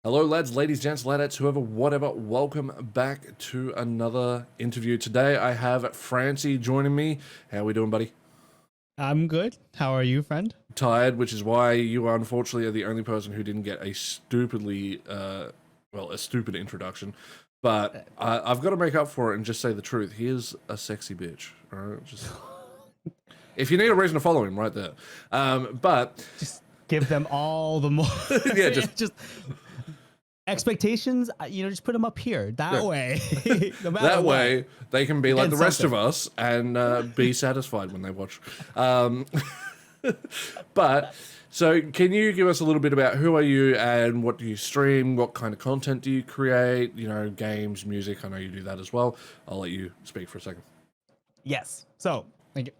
Hello, lads, ladies, gents, ladettes, whoever, whatever. Welcome back to another interview. Today I have Frantseeee joining me. How are we doing, buddy? I'm good. How are you, friend? Tired, which is why you unfortunately are the only person who didn't get a stupidly, a stupid introduction. But I've got to make up for it and just say the truth. He is a sexy bitch. All right, just if you need a reason to follow him, right there. But Just give them all the more. yeah, just expectations. Just put them up here. That way, no matter that what. way they can be like the Get rest of something. us and be satisfied when they watch. But so can you give us a little bit about who are you and what do you stream? What kind of content do you create? You know, games, music. I know you do that as well. I'll let you speak for a second. Yes. So, thank you.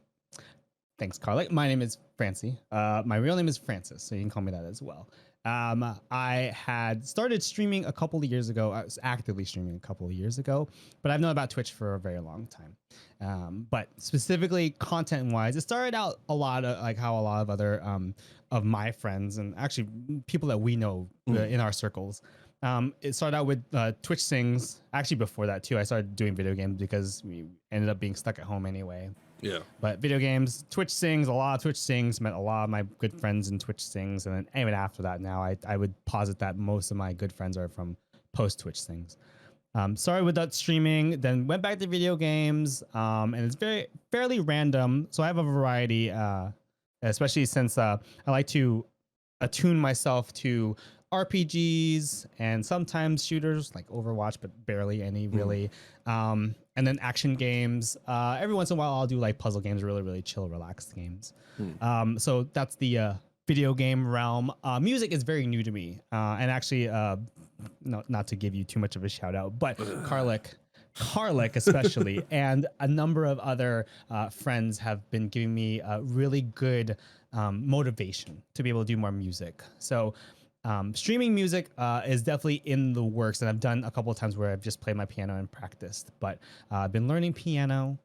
Thanks, Karlec. My name is Frantseeee. My real name is Francis, so you can call me that as well. I had started streaming a couple of years ago. I was actively streaming a couple of years ago, but I've known about Twitch for a very long time. But specifically content-wise, it started out a lot of like how a lot of other of my friends and actually people that we know in our circles. It started out with Twitch Sings. Actually, before that too, I started doing video games because we ended up being stuck at home anyway. Yeah. But video games, Twitch Sings, a lot of Twitch Sings, met a lot of my good friends in Twitch Sings. And then even after that now, I would posit that most of my good friends are from post Twitch Sings. Started with that streaming, then went back to video games. And it's fairly random. So I have a variety, especially since I like to attune myself to RPGs and sometimes shooters like Overwatch, but barely any really. And then action games. Every once in a while, I'll do like puzzle games, really chill, relaxed games. So that's the video game realm. Music is very new to me, and actually, not to give you too much of a shout out, but Karlec especially, and a number of other friends have been giving me really good motivation to be able to do more music. So streaming music is definitely in the works, and I've done a couple of times where I've just played my piano and practiced, but I've been learning piano.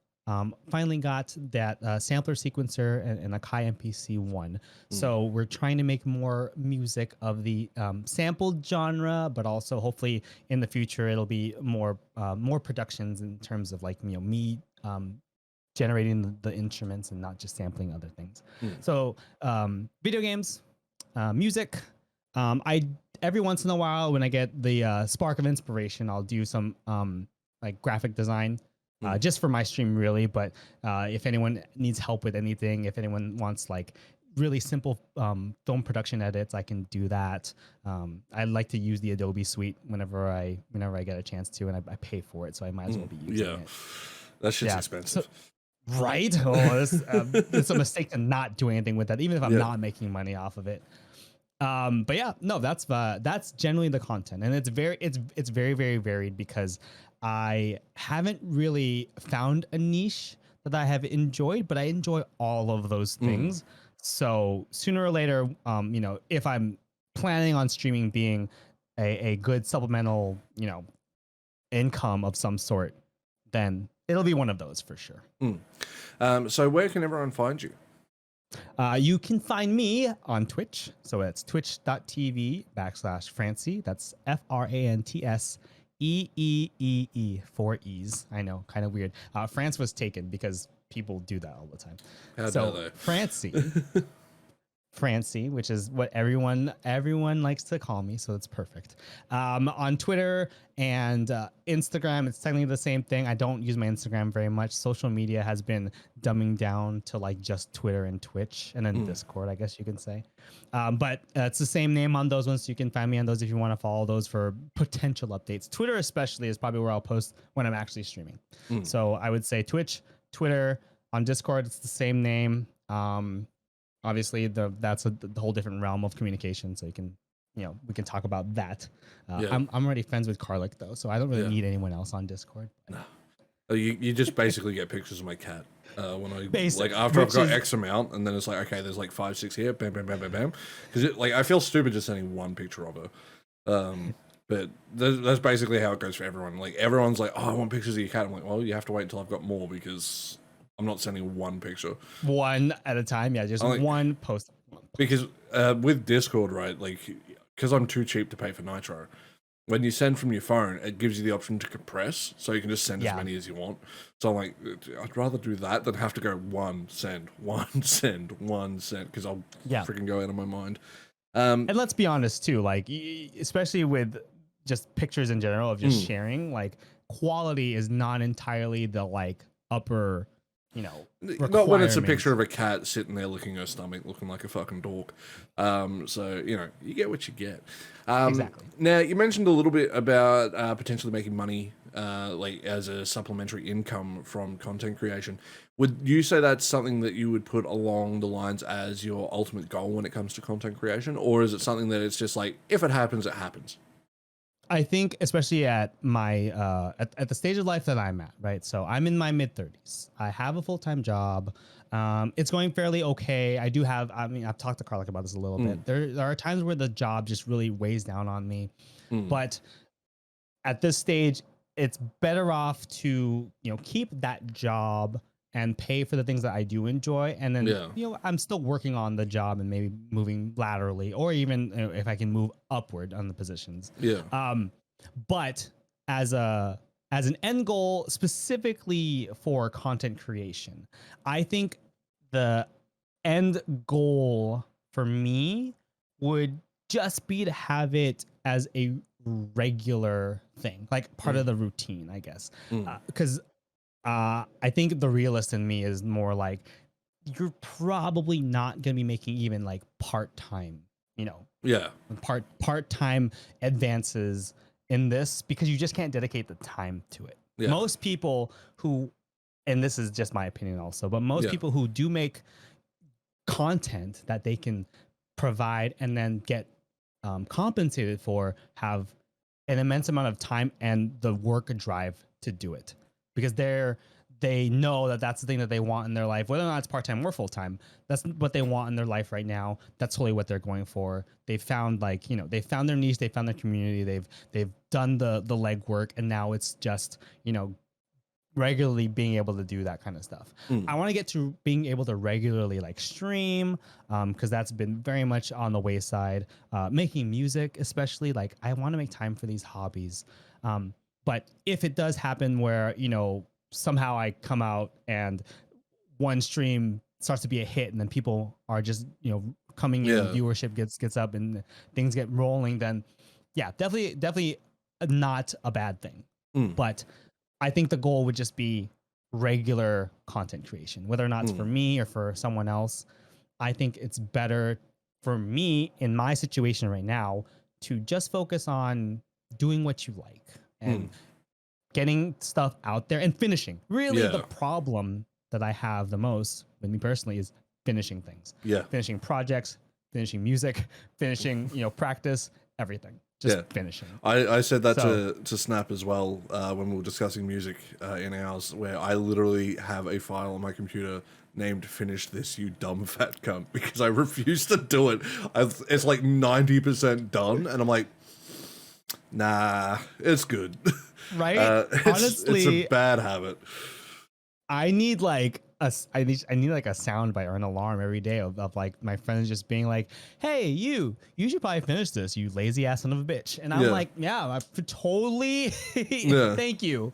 Finally got that sampler sequencer and a Kai MPC one. So we're trying to make more music of the sampled genre, but also hopefully in the future it'll be more productions in terms of like me generating the instruments and not just sampling other things. So video games, music. I every once in a while when I get the spark of inspiration, I'll do some like graphic design. Just for my stream, really. But if anyone needs help with anything, if anyone wants like really simple film production edits, I can do that. I like to use the Adobe Suite whenever I get a chance to, and I pay for it, so I might as well be using it. That shit's expensive. Right? It's a mistake to not do anything with that, even if I'm not making money off of it. But yeah, no, that's generally the content, and it's very varied because I haven't really found a niche that I have enjoyed, but I enjoy all of those things. So sooner or later, if I'm planning on streaming being a good supplemental, income of some sort, then it'll be one of those for sure. So where can everyone find you? You can find me on Twitch. So it's twitch.tv/Frantseeee. That's FRANTSEEEE, 4 E's. I know, kind of weird. France was taken because people do that all the time. How so dare they? Frantseeee, which is what everyone likes to call me, so it's perfect. On Twitter and Instagram, it's technically the same thing. I don't use my Instagram very much. Social media has been dumbing down to like just Twitter and Twitch, and then Discord, I guess you can say. But it's the same name on those ones, so you can find me on those if you want to follow those for potential updates. Twitter especially is probably where I'll post when I'm actually streaming. So I would say Twitch, Twitter. On Discord, it's the same name. Obviously, that's the whole different realm of communication. So you can, we can talk about that. I'm already friends with Karlec though, so I don't really need anyone else on Discord. No. You just basically get pictures of my cat when I Basic, like after I've got X amount, and then it's like, okay, there's like 5, 6 here, bam, bam, bam, bam, bam. Because like I feel stupid just sending one picture of her. But that's basically how it goes for everyone. Like everyone's like, oh, I want pictures of your cat. I'm like, well, you have to wait until I've got more because I'm not sending one picture. One at a time, yeah, just like, one post. Because with Discord, right, like because I'm too cheap to pay for Nitro. When you send from your phone, it gives you the option to compress, so you can just send as many as you want. So I'm like, I'd rather do that than have to go one send, because I'll freaking go out of my mind. And let's be honest too, like especially with just pictures in general of just sharing, like quality is not entirely the like upper, you know, not when it's a picture of a cat sitting there licking her stomach, looking like a fucking dork. So you know, you get what you get. Exactly. Now you mentioned a little bit about potentially making money, like as a supplementary income from content creation. Would you say that's something that you would put along the lines as your ultimate goal when it comes to content creation, or is it something that it's just like if it happens, it happens? I think especially at my at the stage of life that I'm at, right? So I'm in my mid 30s. I have a full-time job. It's going fairly okay. I do have, I mean, I've talked to Karlec about this a little bit. There are times where the job just really weighs down on me. But at this stage, it's better off to, you know, keep that job and pay for the things that I do enjoy. And then, you know, I'm still working on the job and maybe moving laterally, or even if I can move upward on the positions. But as an end goal, specifically for content creation, I think the end goal for me would just be to have it as a regular thing, like part of the routine, I guess. Because I think the realist in me is more like, you're probably not going to be making even like part-time, you know, part-time advances in this, because you just can't dedicate the time to it. Most people who, and this is just my opinion also, but most people who do make content that they can provide and then get compensated for have an immense amount of time and the work drive to do it, because they know that that's the thing that they want in their life, whether or not it's part-time or full-time. That's what they want in their life right now. That's totally what they're going for. They found, like, you know, they found their niche, they found their community, they've done the legwork, and now it's just, you know, regularly being able to do that kind of stuff. I want to get to being able to regularly like stream, because that's been very much on the wayside. Making music, especially, like I want to make time for these hobbies. But if it does happen where, you know, somehow I come out and one stream starts to be a hit and then people are just, you know, coming in, viewership gets up and things get rolling, then yeah, definitely not a bad thing. But I think the goal would just be regular content creation, whether or not it's for me or for someone else. I think it's better for me in my situation right now to just focus on doing what you like and getting stuff out there and finishing. Really, the problem that I have the most with me personally is finishing things. Finishing projects, finishing music, finishing, you know, practice, everything. Just finishing. I said that to Snap as well when we were discussing music in ours, where I literally have a file on my computer named "Finish This, You Dumb Fat Cunt," because I refuse to do it. It's like 90% done, and I'm like, nah, it's good. Right? Honestly, it's a bad habit. I need like I need like a sound bite or an alarm every day of like my friends just being like, "Hey, you should probably finish this, you lazy ass son of a bitch." And I'm like, "Yeah, I totally." Thank you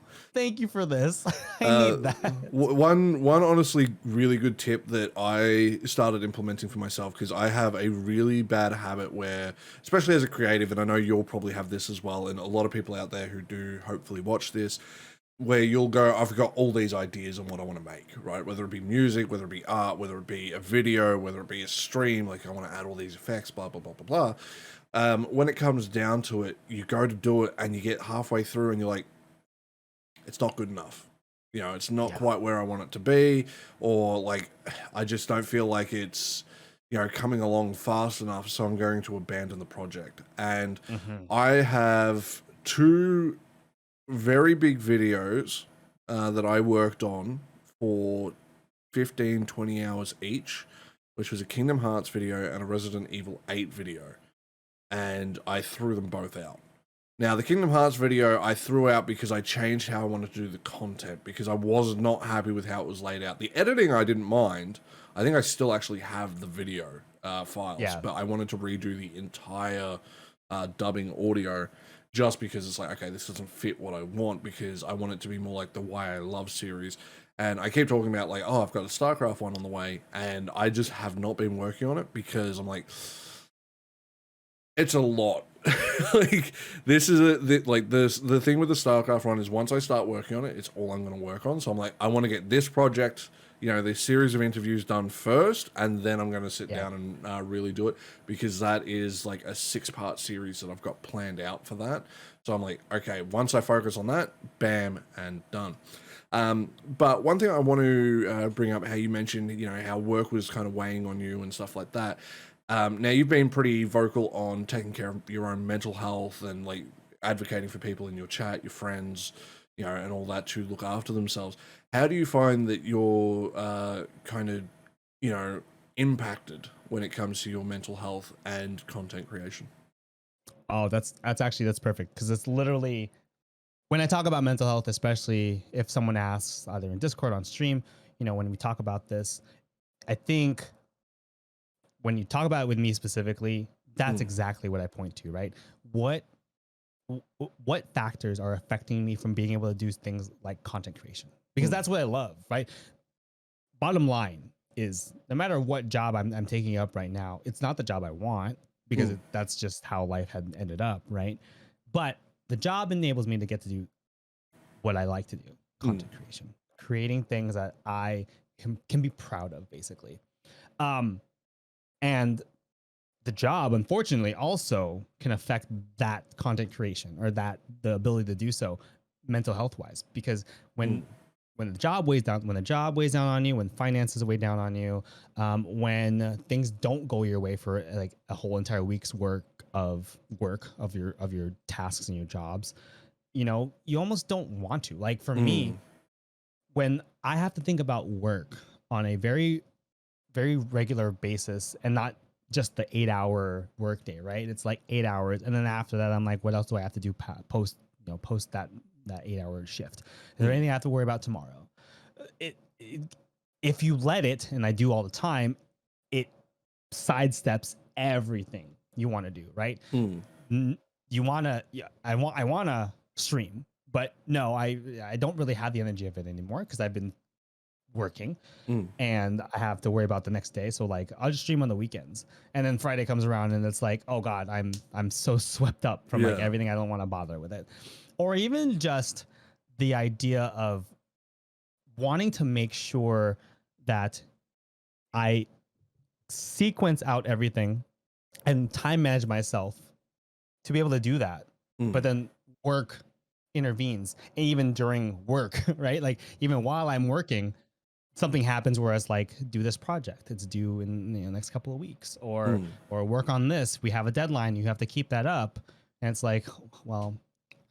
for this. I need that. One honestly really good tip that I started implementing for myself, because I have a really bad habit where, especially as a creative, and I know you'll probably have this as well, and a lot of people out there who do hopefully watch this, where you'll go, I've got all these ideas on what I want to make, right? Whether it be music, whether it be art, whether it be a video, whether it be a stream, like I want to add all these effects, blah, blah, blah, blah, blah. When it comes down to it, you go to do it and you get halfway through and you're like, it's not good enough. You know, it's not quite where I want it to be, or like, I just don't feel like it's, you know, coming along fast enough, so I'm going to abandon the project. And I have two very big videos that I worked on for 15-20 hours each, which was a Kingdom Hearts video and a Resident Evil 8 video, and I threw them both out. Now, the Kingdom Hearts video I threw out because I changed how I wanted to do the content, because I was not happy with how it was laid out. The editing I didn't mind. I think I still actually have the video files, but I wanted to redo the entire dubbing audio, just because it's like, okay, this doesn't fit what I want, because I want it to be more like the Why I Love series. And I keep talking about like, oh, I've got a StarCraft one on the way, and I just have not been working on it because I'm like, it's a lot. Like, this is the thing with the StarCraft one is, once I start working on it, it's all I'm going to work on. So I'm like, I want to get this project, this series of interviews done first, and then I'm going to sit down and really do it, because that is like a 6-part series that I've got planned out for that. So I'm like, okay, once I focus on that, bam, and done. But one thing I want to bring up, how you mentioned, how work was kind of weighing on you and stuff like that. Now, you've been pretty vocal on taking care of your own mental health and like advocating for people in your chat, your friends, and all that to look after themselves. How do you find that you're kind of, impacted when it comes to your mental health and content creation? Oh, that's perfect, because it's literally, when I talk about mental health, especially if someone asks either in Discord, on stream, when we talk about this, I think when you talk about it with me specifically, that's exactly what I point to, right? What factors are affecting me from being able to do things like content creation? Because that's what I love, right? Bottom line is, no matter what job I'm taking up right now, it's not the job I want, because that's just how life had ended up, right? But the job enables me to get to do what I like to do, content creation, creating things that I can be proud of, basically. And the job, unfortunately, also can affect that content creation, or that the ability to do so mental health wise, because when the job weighs down, on you, when finances weigh down on you, when things don't go your way for like a whole entire week's work of your tasks and your jobs, you almost don't want to. Like, for me, when I have to think about work on a very, very regular basis, and not just the 8-hour workday, right? It's like 8 hours, and then after that, I'm like, what else do I have to do post that 8-hour shift? Is there anything I have to worry about tomorrow? If you let it, and I do all the time, it sidesteps everything you want to do, right? You want to, I want to stream, but no, I don't really have the energy of it anymore, because I've been working and I have to worry about the next day. So like, I'll just stream on the weekends, and then Friday comes around and it's like, oh God, I'm so swept up from like everything. I don't want to bother with it. Or even just the idea of wanting to make sure that I sequence out everything and time manage myself to be able to do that. But then work intervenes, even during work, right? Like, even while I'm working, something happens where it's like, do this project, it's due in the next couple of weeks, or work on this, we have a deadline, you have to keep that up. And it's like, well,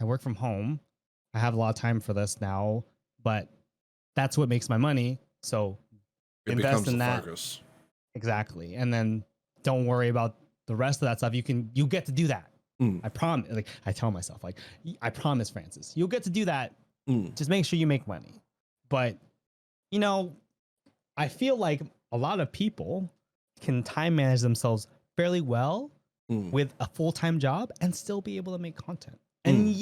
I work from home, I have a lot of time for this now, but that's what makes my money, so It invest becomes in the that. focus. Exactly. And then don't worry about the rest of that stuff. You get to do that. I promise. Like, I tell myself, like, I promise, Francis, you'll get to do that. Just make sure you make money. But I feel like a lot of people can time manage themselves fairly well with a full-time job and still be able to make content. And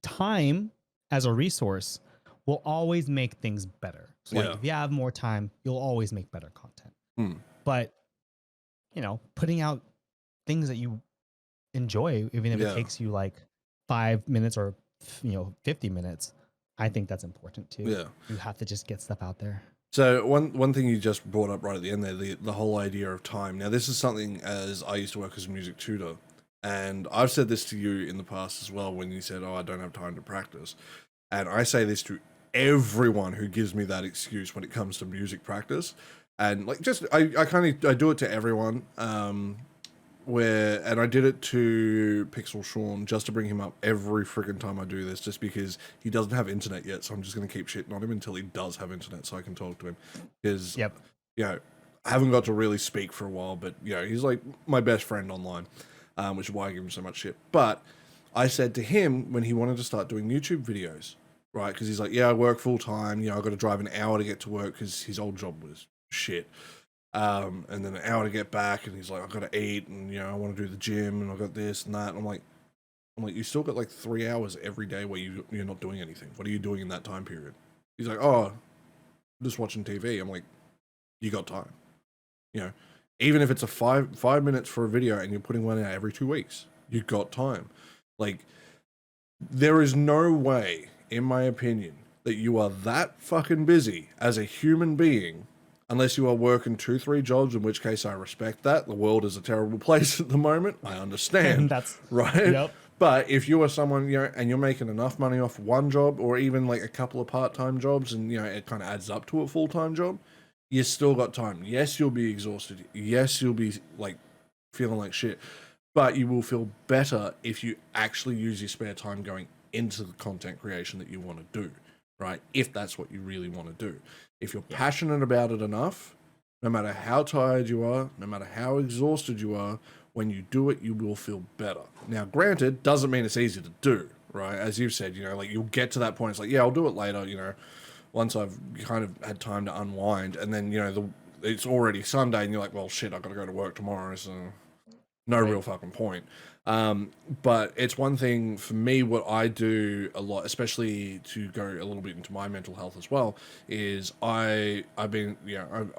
time as a resource will always make things better. So like, if you have more time, you'll always make better content. But putting out things that you enjoy, even if it takes you like 5 minutes or 50 minutes, I think that's important too. You have to just get stuff out there. So one thing you just brought up right at the end there, the whole idea of time. Now, this is something, as I used to work as a music tutor, and I've said this to you in the past as well, when you said, oh, I don't have time to practice. And I say this to everyone who gives me that excuse when it comes to music practice. And like, just I do it to everyone. And I did it to Pixel Sean, just to bring him up every freaking time I do this, just because he doesn't have internet yet. So I'm just going to keep shitting on him until he does have internet, so I can talk to him. Because I haven't got to really speak for a while, but he's like my best friend online, which is why I give him so much shit. But I said to him, when he wanted to start doing YouTube videos, right? Because he's like, I work full time. I've got to drive an hour to get to work, because his old job was shit. and then an hour to get back, and he's like, I've got to eat, and I want to do the gym, and I've got this and that. And I'm like, you still got like 3 hours every day where you're not doing anything. What are you doing in that time period? He's like, oh, just watching TV. I'm like, you got time, even if it's a five minutes for a video and you're putting one out every 2 weeks, you got time. Like, there is no way, in my opinion, that you are that fucking busy as a human being, unless you are working 2-3 jobs, in which case I respect that. The world is a terrible place at the moment. I understand. That's right. Yep. But if you are someone, and you're making enough money off one job, or even like a couple of part-time jobs, and it kind of adds up to a full-time job, you still got time. Yes, you'll be exhausted. Yes, you'll be like feeling like shit, but you will feel better if you actually use your spare time going into the content creation that you want to do, right? If that's what you really want to do. If you're passionate about it enough, no matter how tired you are, no matter how exhausted you are, when you do it, you will feel better. Now, granted, doesn't mean it's easy to do, right? As you've said, like you'll get to that point. It's like, yeah, I'll do it later, once I've kind of had time to unwind. And then, it's already Sunday and you're like, well, shit, I've got to go to work tomorrow. So no real fucking point. But it's one thing for me, what I do a lot, especially to go a little bit into my mental health as well, is I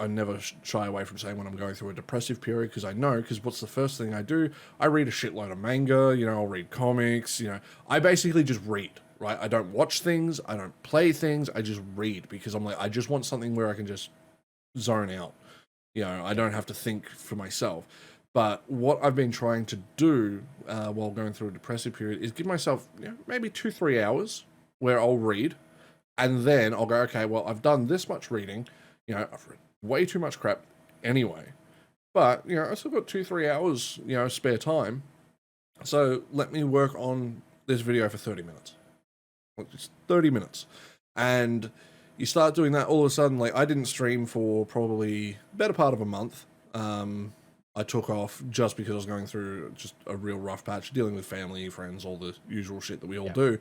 never shy away from saying when I'm going through a depressive period, because what's the first thing I do? I read a shitload of manga, I'll read comics, I basically just read, right? I don't watch things, I don't play things, I just read, because I'm like, I just want something where I can just zone out. I don't have to think for myself. But what I've been trying to do while going through a depressive period is give myself maybe 2-3 hours where I'll read, and then I'll go, okay, well, I've done this much reading, I've read way too much crap anyway, but I still got 2-3 hours spare time, so let me work on this video for 30 minutes, just 30 minutes, and you start doing that. All of a sudden, like, I didn't stream for probably better part of a month. I took off just because I was going through just a real rough patch, dealing with family, friends, all the usual shit that we all do,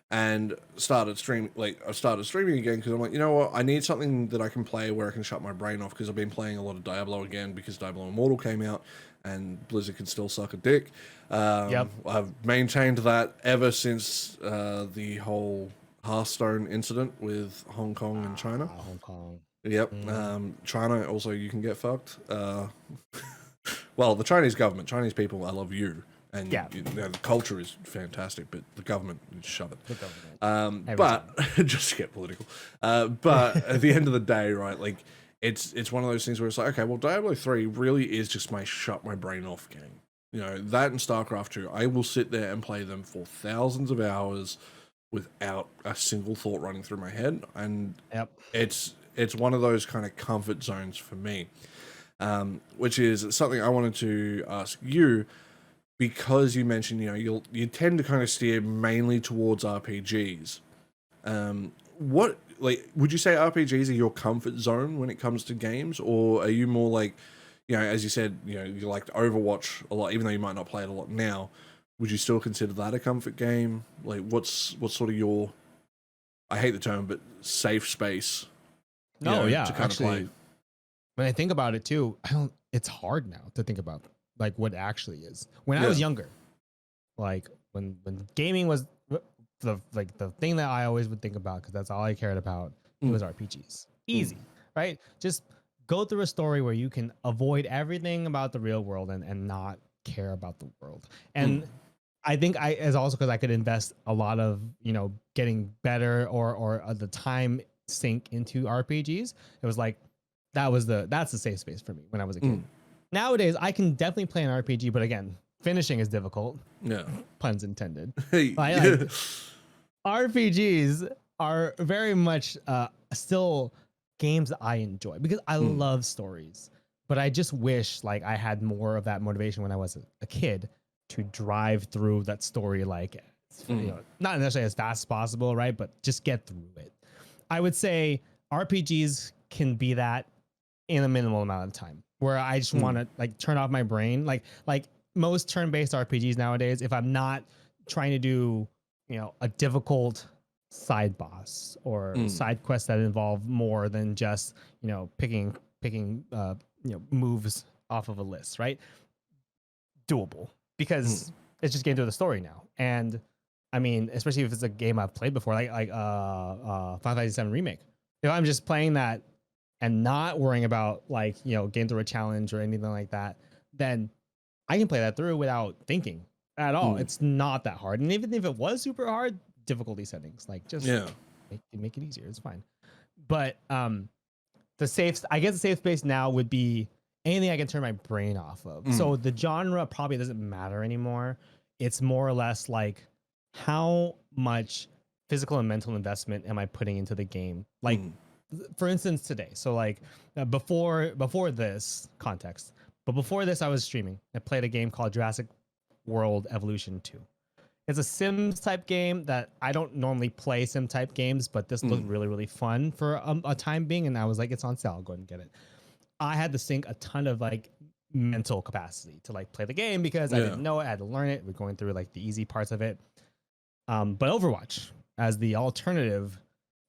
and started streaming. Like, I started streaming again because I'm like, you know what? I need something that I can play where I can shut my brain off, because I've been playing a lot of Diablo again because Diablo Immortal came out and Blizzard can still suck a dick. I've maintained that ever since the whole Hearthstone incident with Hong Kong and China. Hong Kong. Yep. China also, you can get fucked. Well, the Chinese government, Chinese people, I love you. And the culture is fantastic, but the government, shove it. The government. But just to get political. But at the end of the day, right, like, it's one of those things where it's like, okay, well, Diablo 3 really is just my shut my brain off game. That and StarCraft 2, I will sit there and play them for thousands of hours without a single thought running through my head. And it's one of those kind of comfort zones for me, which is something I wanted to ask you, because you mentioned, you tend to kind of steer mainly towards RPGs. What, like, would you say RPGs are your comfort zone when it comes to games, or are you more like, as you said, you like Overwatch a lot, even though you might not play it a lot now? Would you still consider that a comfort game? Like, what's sort of your, I hate the term, but safe space? To kind of play. When I think about it too, it's hard now to think about like what it actually is. When I was younger, like when gaming was the thing that I always would think about, because that's all I cared about, it was RPGs. Easy, right? Just go through a story where you can avoid everything about the real world and not care about the world. And I think as also because I could invest a lot of, getting better or the time sink into RPGs. It was like, that's the safe space for me when I was a kid. Nowadays, I can definitely play an RPG, but again, finishing is difficult. Yeah. Puns intended. RPGs are very much still games that I enjoy, because I love stories, but I just wish like I had more of that motivation when I was a kid to drive through that story, like, not necessarily as fast as possible, right? But just get through it. I would say RPGs can be that in a minimal amount of time, where I just want to like turn off my brain. Like most turn-based RPGs nowadays, if I'm not trying to do, a difficult side boss or side quests that involve more than just, picking moves off of a list, right? Doable because it's just getting through the story now. And I mean, especially if it's a game I've played before, like Final Fantasy VII Remake. If I'm just playing that and not worrying about like getting through a challenge or anything like that, then I can play that through without thinking at all. It's not that hard, and even if it was super hard, difficulty settings like just make it easier. It's fine. But the safe space now would be anything I can turn my brain off of. So the genre probably doesn't matter anymore. It's more or less like how much physical and mental investment am I putting into the game? Like, for instance, today. So like before this context, but before this, I was streaming. I played a game called Jurassic World Evolution 2. It's a Sims type game that I don't normally play sim type games, but this looked really, really fun for a time being. And I was like, it's on sale. I'll go ahead and get it. I had to sink a ton of like mental capacity to like play the game because I didn't know it. I had to learn it. We're going through like the easy parts of it. But Overwatch as the alternative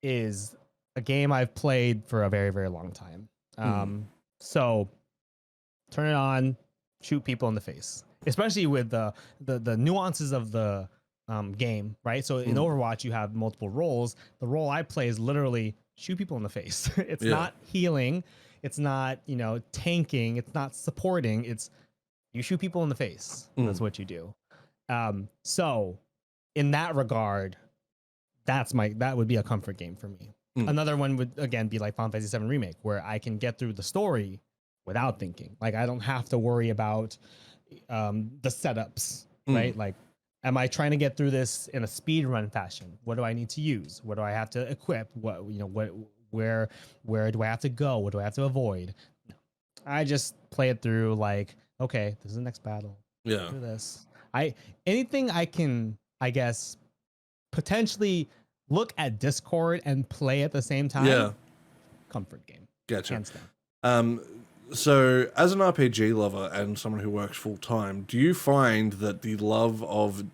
is a game I've played for a very, very long time. So turn it on, shoot people in the face, especially with the nuances of the game, right? So in Overwatch, you have multiple roles. The role I play is literally shoot people in the face. It's not healing. It's not, tanking. It's not supporting. It's you shoot people in the face. That's what you do. So in that regard, that would be a comfort game for me. Another one would again be like Final Fantasy VII Remake, where I can get through the story without thinking. Like I don't have to worry about the setups, right? Like, am I trying to get through this in a speed run fashion? What do I need to use? What do I have to equip? Where do I have to go? What do I have to avoid? No. I just play it through like, okay, this is the next battle. Yeah. Do this. Anything I can, I guess, potentially look at Discord and play at the same time. Yeah. Comfort game. Gotcha. Hands down. So as an RPG lover and someone who works full time, do you find that the love of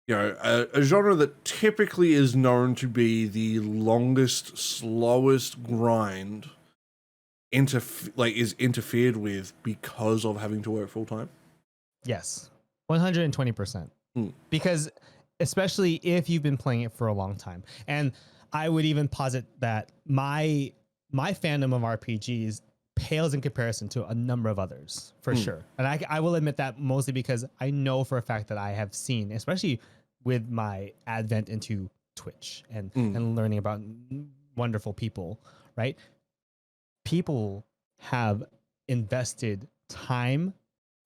a genre that typically is known to be the longest, slowest grind is interfered with because of having to work full time? Yes, 120%. Because especially if you've been playing it for a long time, and I would even posit that my fandom of RPGs pales in comparison to a number of others for sure. And I will admit that mostly because I know for a fact that I have seen, especially with my advent into Twitch and learning about wonderful people, right? People have invested time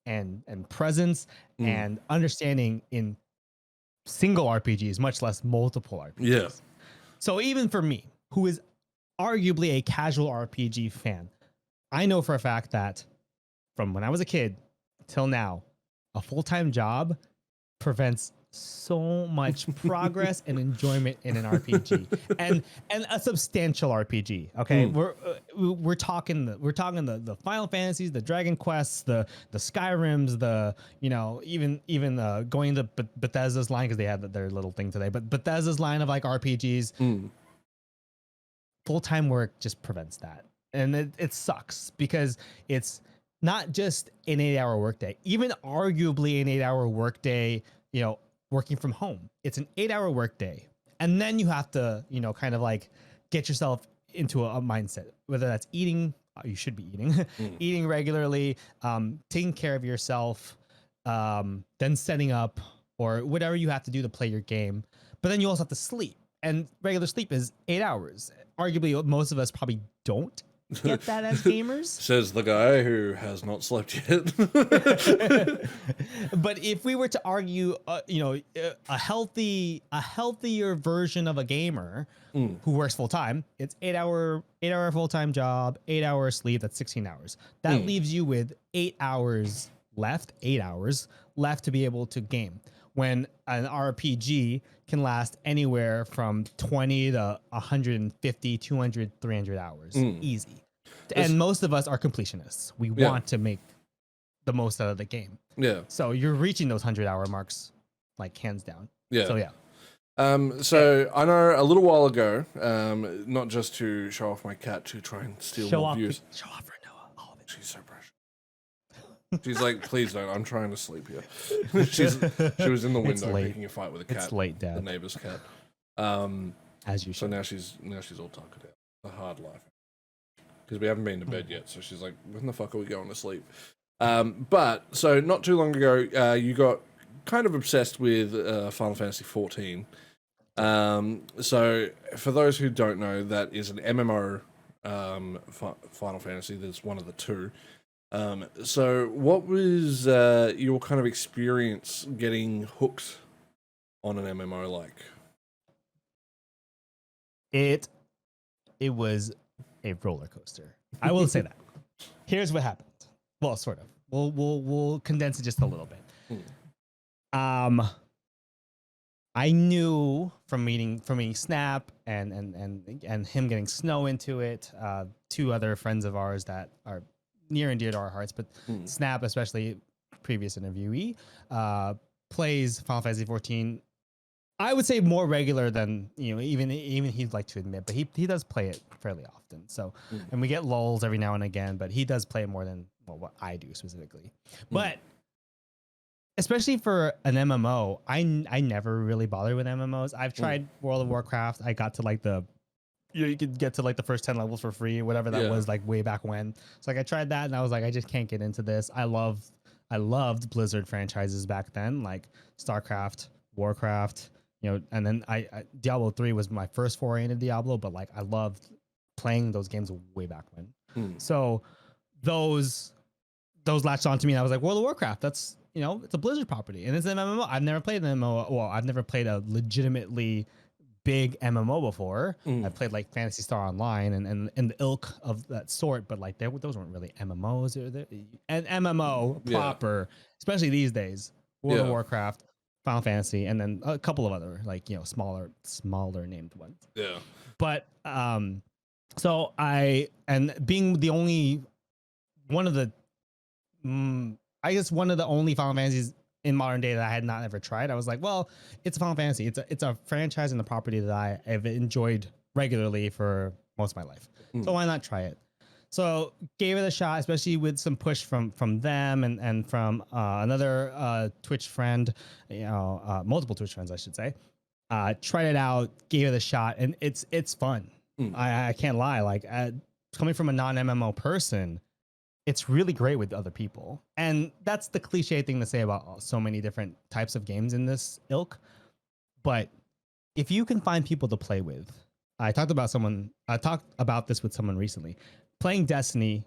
and presence and understanding in single RPGs, much less multiple RPGs. Yeah. So even for me, who is arguably a casual RPG fan, I know for a fact that from when I was a kid till now, a full-time job prevents so much progress and enjoyment in an RPG, and a substantial RPG. Okay, we're talking the Final Fantasies, the Dragon Quests, the Skyrims, the even going to Bethesda's line because they had their little thing today, but Bethesda's line of like RPGs. Full-time work just prevents that, and it sucks because it's not just an 8-hour workday, even arguably an 8-hour workday, working from home. It's an 8-hour workday. And then you have to, kind of like get yourself into a mindset, whether that's eating, you should be eating, eating regularly, taking care of yourself, then setting up or whatever you have to do to play your game. But then you also have to sleep, and regular sleep is 8 hours. Arguably, most of us probably don't get that as gamers. Says the guy who has not slept yet. But if we were to argue, a healthier version of a gamer who works full time, it's 8-hour full time job, 8 hours sleep. That's 16 hours. That leaves you with 8 hours left to be able to game. When an RPG can last anywhere from 20 to 150, 200, 300 hours. Easy. And most of us are completionists. We want to make the most out of the game. Yeah. So you're reaching those 100-hour marks, like hands down. Yeah. So yeah. I know a little while ago, not just to show off my cat to try and steal more views. Show off for Noah. All of it. She's so brave. She's like, please don't. I'm trying to sleep here. She was in the It's window late. picking a fight with a cat. It's late, The Dad. neighbor's cat. As you So should. now she's all tuckered out. The hard life. Because we haven't been to bed yet, so she's like, when the fuck are we going to sleep? But so not too long ago, you got kind of obsessed with Final Fantasy 14. So for those who don't know, that is an MMO Final Fantasy. That's one of the two. So what was your kind of experience getting hooked on an MMO like? It was a roller coaster. I will say that. Here's what happened. Well, sort of. We'll condense it just a little bit. I knew from meeting Snap and him getting Snow into it, two other friends of ours that are near and dear to our hearts, but Snap, especially previous interviewee, plays Final Fantasy 14. I would say more regular than even he'd like to admit, but he does play it fairly often. So, and we get lulls every now and again, but he does play it more than what I do specifically. But especially for an MMO, I never really bothered with MMOs. I've tried World of Warcraft. I got to like you could get to like the first 10 levels for free, whatever that was, like way back when. So like I tried that and I was like, I just can't get into this. I loved Blizzard franchises back then, like StarCraft, Warcraft, and then Diablo 3 was my first foray into Diablo, but like I loved playing those games way back when. So those latched onto me and I was like, World of Warcraft, that's it's a Blizzard property and it's an MMO. I've never played an MMO. Well, I've never played a legitimately big MMO before. I've played like Phantasy Star Online and the ilk of that sort, but like those weren't really MMOs. An MMO proper, especially these days, World of Warcraft, Final Fantasy, and then a couple of other like smaller named ones. Yeah. But so being the only one of the I guess one of the only Final Fantasies in modern day that I had not ever tried, I was like, well, it's a Final Fantasy. It's a franchise and a property that I have enjoyed regularly for most of my life. So why not try it? So gave it a shot, especially with some push from them and from another Twitch friend, multiple Twitch friends, I should say. Tried it out, gave it a shot, and it's fun. I can't lie. Like coming from a non-MMO person, it's really great with other people. And that's the cliche thing to say about so many different types of games in this ilk. But if you can find people to play with, I talked about this with someone recently. Playing Destiny,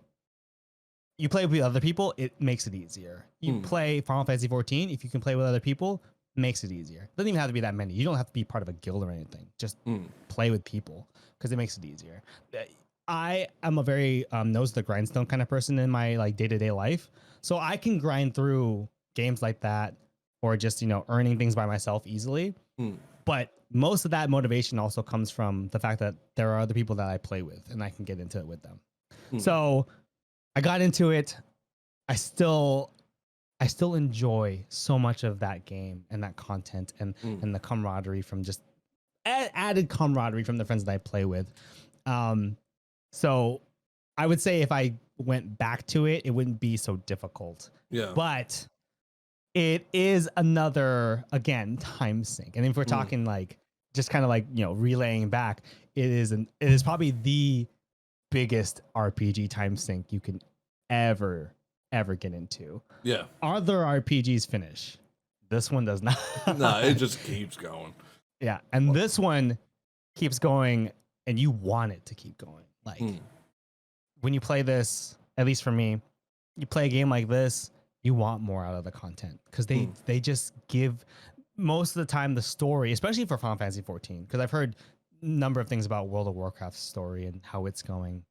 you play with other people, it makes it easier. You play Final Fantasy 14, if you can play with other people, makes it easier. It doesn't even have to be that many. You don't have to be part of a guild or anything. Just play with people because it makes it easier. I am a very nose to the grindstone kind of person in my like day-to-day life. So I can grind through games like that or just, earning things by myself easily. But most of that motivation also comes from the fact that there are other people that I play with and I can get into it with them. So I got into it. I still enjoy so much of that game and that content and the camaraderie from just added camaraderie from the friends that I play with. So I would say if I went back to it, it wouldn't be so difficult. Yeah. But it is another, again, time sink. And if we're talking like just kind of like, relaying back, it is probably the biggest RPG time sink you can ever get into. Yeah. Other RPGs finish. This one does not. No, it just keeps going. Yeah. And this one keeps going and you want it to keep going. Like when you play this, at least for me, you play a game like this, you want more out of the content because they just give most of the time the story, especially for Final Fantasy 14, because I've heard a number of things about World of Warcraft's story and how it's going,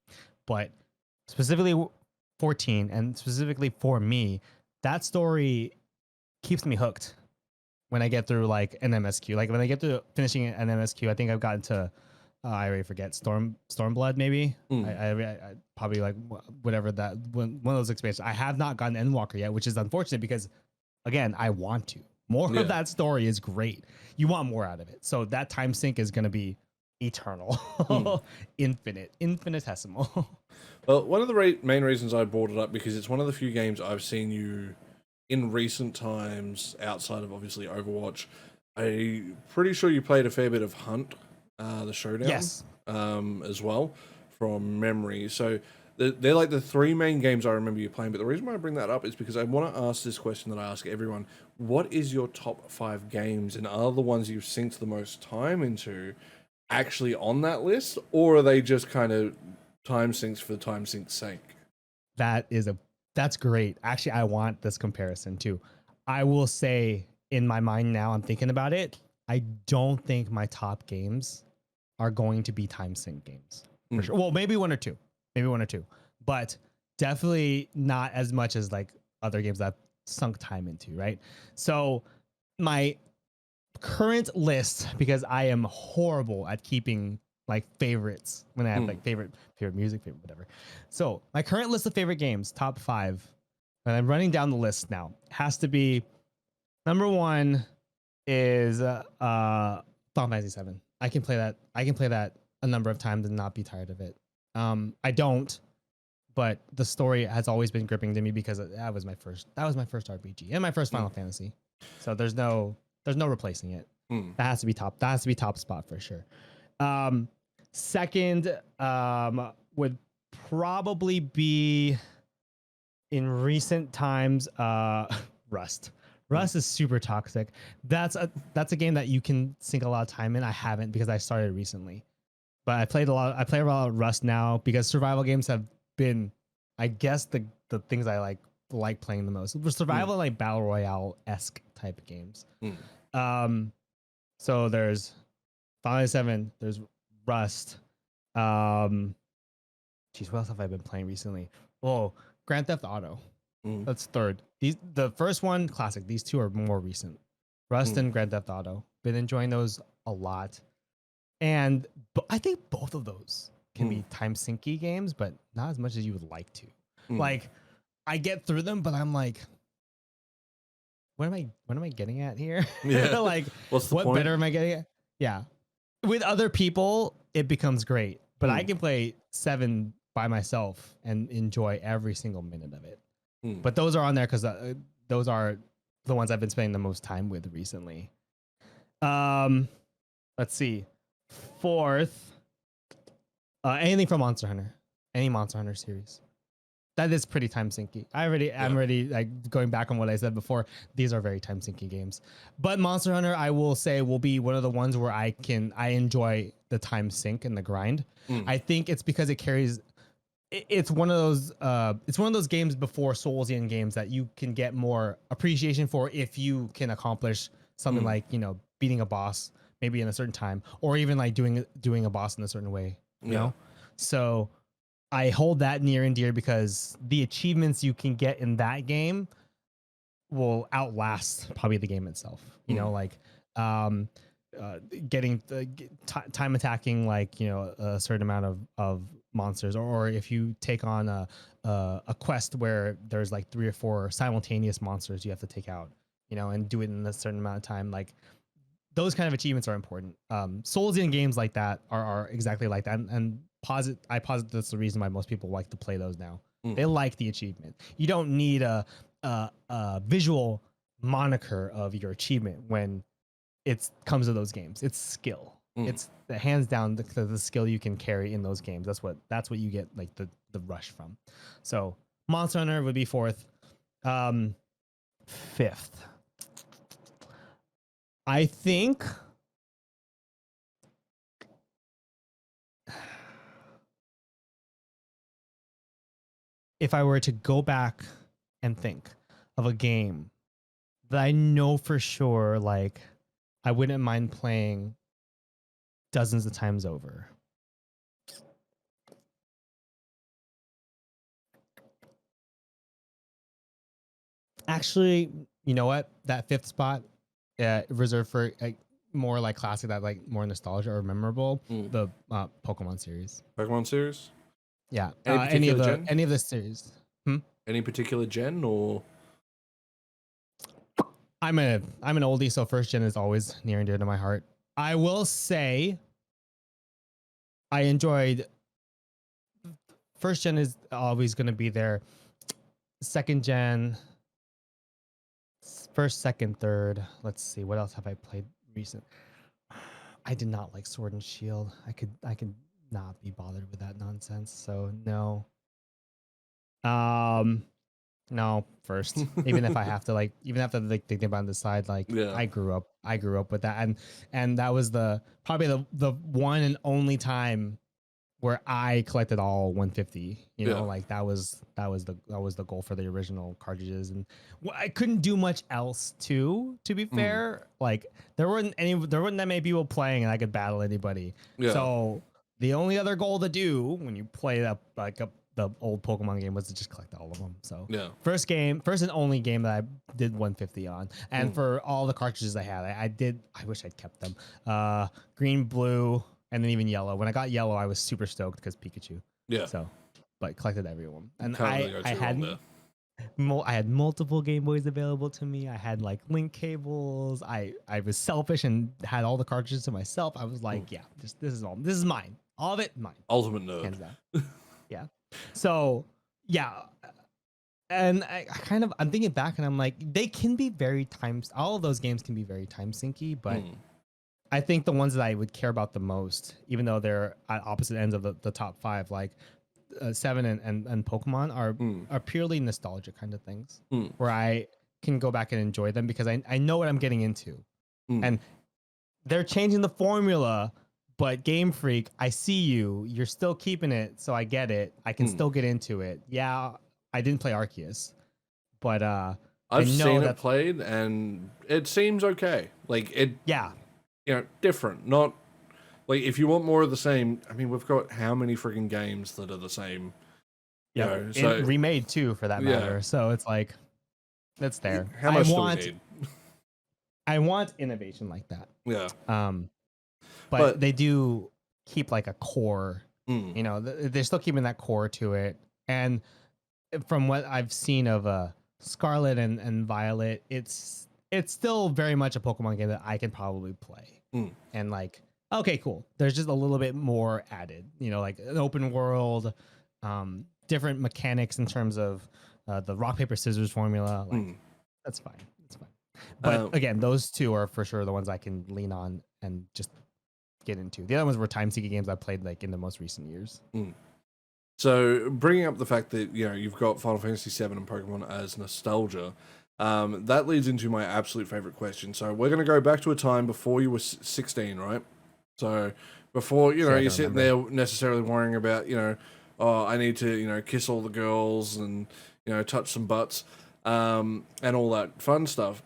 but specifically 14 and specifically for me, that story keeps me hooked when I get through like an MSQ. Like when I get through finishing an MSQ, I think I've gotten to I already forget Stormblood maybe. I probably like whatever that one of those expansions. I have not gotten Endwalker yet, which is unfortunate because again I want to. More of that story is great. You want more out of it, so that time sink is going to be eternal, infinitesimal. Well, one of the main reasons I brought it up because it's one of the few games I've seen you in recent times outside of obviously Overwatch. I'm pretty sure you played a fair bit of Hunt, the Showdown, Yes. as well from memory. So they're like the three main games I remember you playing. But the reason why I bring that up is because I want to ask this question that I ask everyone: what is your top 5 games, and are the ones you've synced the most time into actually on that list, or are they just kind of time sinks for time sink's sake? That's great. Actually, I want this comparison too. I will say in my mind now, I'm thinking about it. I don't think my top games are going to be time sync games for sure. Well, maybe one or two, but definitely not as much as like other games that I've sunk time into. Right. So my current list, because I am horrible at keeping like favorites when I have like favorite music, favorite whatever. So my current list of favorite games, top 5, and I'm running down the list now. Has to be number 1 is Final Fantasy 7. I can play that. I can play that a number of times and not be tired of it. I don't, but the story has always been gripping to me because that was my first RPG and my first Final Fantasy. So there's no replacing it. That has to be top. That has to be top spot for sure. Second would probably be in recent times Rust. Rust is super toxic. That's a game that you can sink a lot of time in. I haven't because I started recently. But I play a lot of Rust now because survival games have been, I guess, the things I like playing the most. Survival like battle royale-esque type of games. So there's Final Fantasy 7, there's Rust. What else have I been playing recently? Oh, Grand Theft Auto. That's third. The first one, classic. These two are more recent. Rust and Grand Theft Auto. Been enjoying those a lot. And I think both of those can be time sinky games, but not as much as you would like to. Like, I get through them, but I'm like, what am I getting at here? Yeah. Like, What's the what point? better am I getting at? Yeah. With other people, it becomes great, but I can play 7 by myself and enjoy every single minute of it. But those are on there because those are the ones I've been spending the most time with recently. Let's see. Fourth, anything from Monster Hunter, any Monster Hunter series. That is pretty time sinky. I'm already like going back on what I said before. These are very time sinky games. But Monster Hunter, I will say, will be one of the ones where I enjoy the time sink and the grind. I think it's because it carries. It's one of those games before Soulsian games that you can get more appreciation for if you can accomplish something like beating a boss maybe in a certain time, or even like doing a boss in a certain way. You know, so. I hold that near and dear because the achievements you can get in that game will outlast probably the game itself. You know, like getting time attacking like a certain amount of monsters, or if you take on a quest where there's like 3 or 4 simultaneous monsters you have to take out, and do it in a certain amount of time. Like those kind of achievements are important. Soulsian games like that are exactly like that, and I posit that's the reason why most people like to play those now. They like the achievement. You don't need a visual moniker of your achievement when it comes to those games. It's skill. It's the hands down the skill you can carry in those games. That's what you get like the rush from. So Monster Hunter would be fourth. Fifth, I think. If I were to go back and think of a game that I know for sure, like I wouldn't mind playing dozens of times over. Actually, you know what? That fifth spot, reserved for more like classic, that like more nostalgia or memorable. The Pokemon series. Pokemon series? Yeah. Any particular gen? Any of the series. Any particular gen or? I'm an oldie, so first gen is always near and dear to my heart. I will say I enjoyed first gen is always going to be there. Second gen, first, second, third. Let's see, what else have I played recent? I did not like Sword and Shield. I could not be bothered with that nonsense. So no. Um, no, first. Even if I have to even after like thinking about it on the side, like Yeah. I grew up with that, and that was probably the one and only time where I collected all 150. You know, Yeah. like that was the goal for the original cartridges, and I couldn't do much else too. To be fair, like there weren't that many people playing, and I could battle anybody. Yeah. So the only other goal to do when you play the old Pokemon game was to just collect all of them. So Yeah. first and only game that I did 150 on, and for all the cartridges I had, I wish I'd kept them. Green, blue, and then even yellow. When I got yellow, I was super stoked because Pikachu. Yeah. So, but collected everyone, and Can't really go I too wrong had there. I had multiple Game Boys available to me. I had like link cables. I was selfish and had all the cartridges to myself. I was like, yeah, this is mine. All of it, mine. Ultimate nerd. Hands down. Yeah. So yeah, and I'm thinking back and I'm like, they can be all of those games can be very time sinky, but I think the ones that I would care about the most, even though they're at opposite ends of the top five, like 7 and Pokemon are purely nostalgic kind of things where I can go back and enjoy them because I know what I'm getting into. And they're changing the formula, but Game Freak, I see you're still keeping it, so I get it. I can still get into it. Yeah, I didn't play Arceus, but I've seen it played and it seems okay. Like it, yeah, different. Not like if you want more of the same. I mean, we've got how many freaking games that are the same. yeah, So remade too for that matter. So it's like that's there. How much do we need? I want innovation like that. Yeah. But they do keep like a core. Mm. They're still keeping that core to it. And from what I've seen of Scarlet and Violet, it's still very much a Pokemon game that I can probably play. And like, okay, cool. There's just a little bit more added. Like an open world, different mechanics in terms of the rock paper scissors formula. Like, that's fine. That's fine. But again, those two are for sure the ones I can lean on and just get into. The other ones were time seeking games I played like in the most recent years. So bringing up the fact that you've got Final Fantasy VII and Pokemon as nostalgia, that leads into my absolute favorite question. So we're going to go back to a time before you were 16, right? So before you're sitting there necessarily worrying about oh, I need to kiss all the girls and touch some butts and all that fun stuff.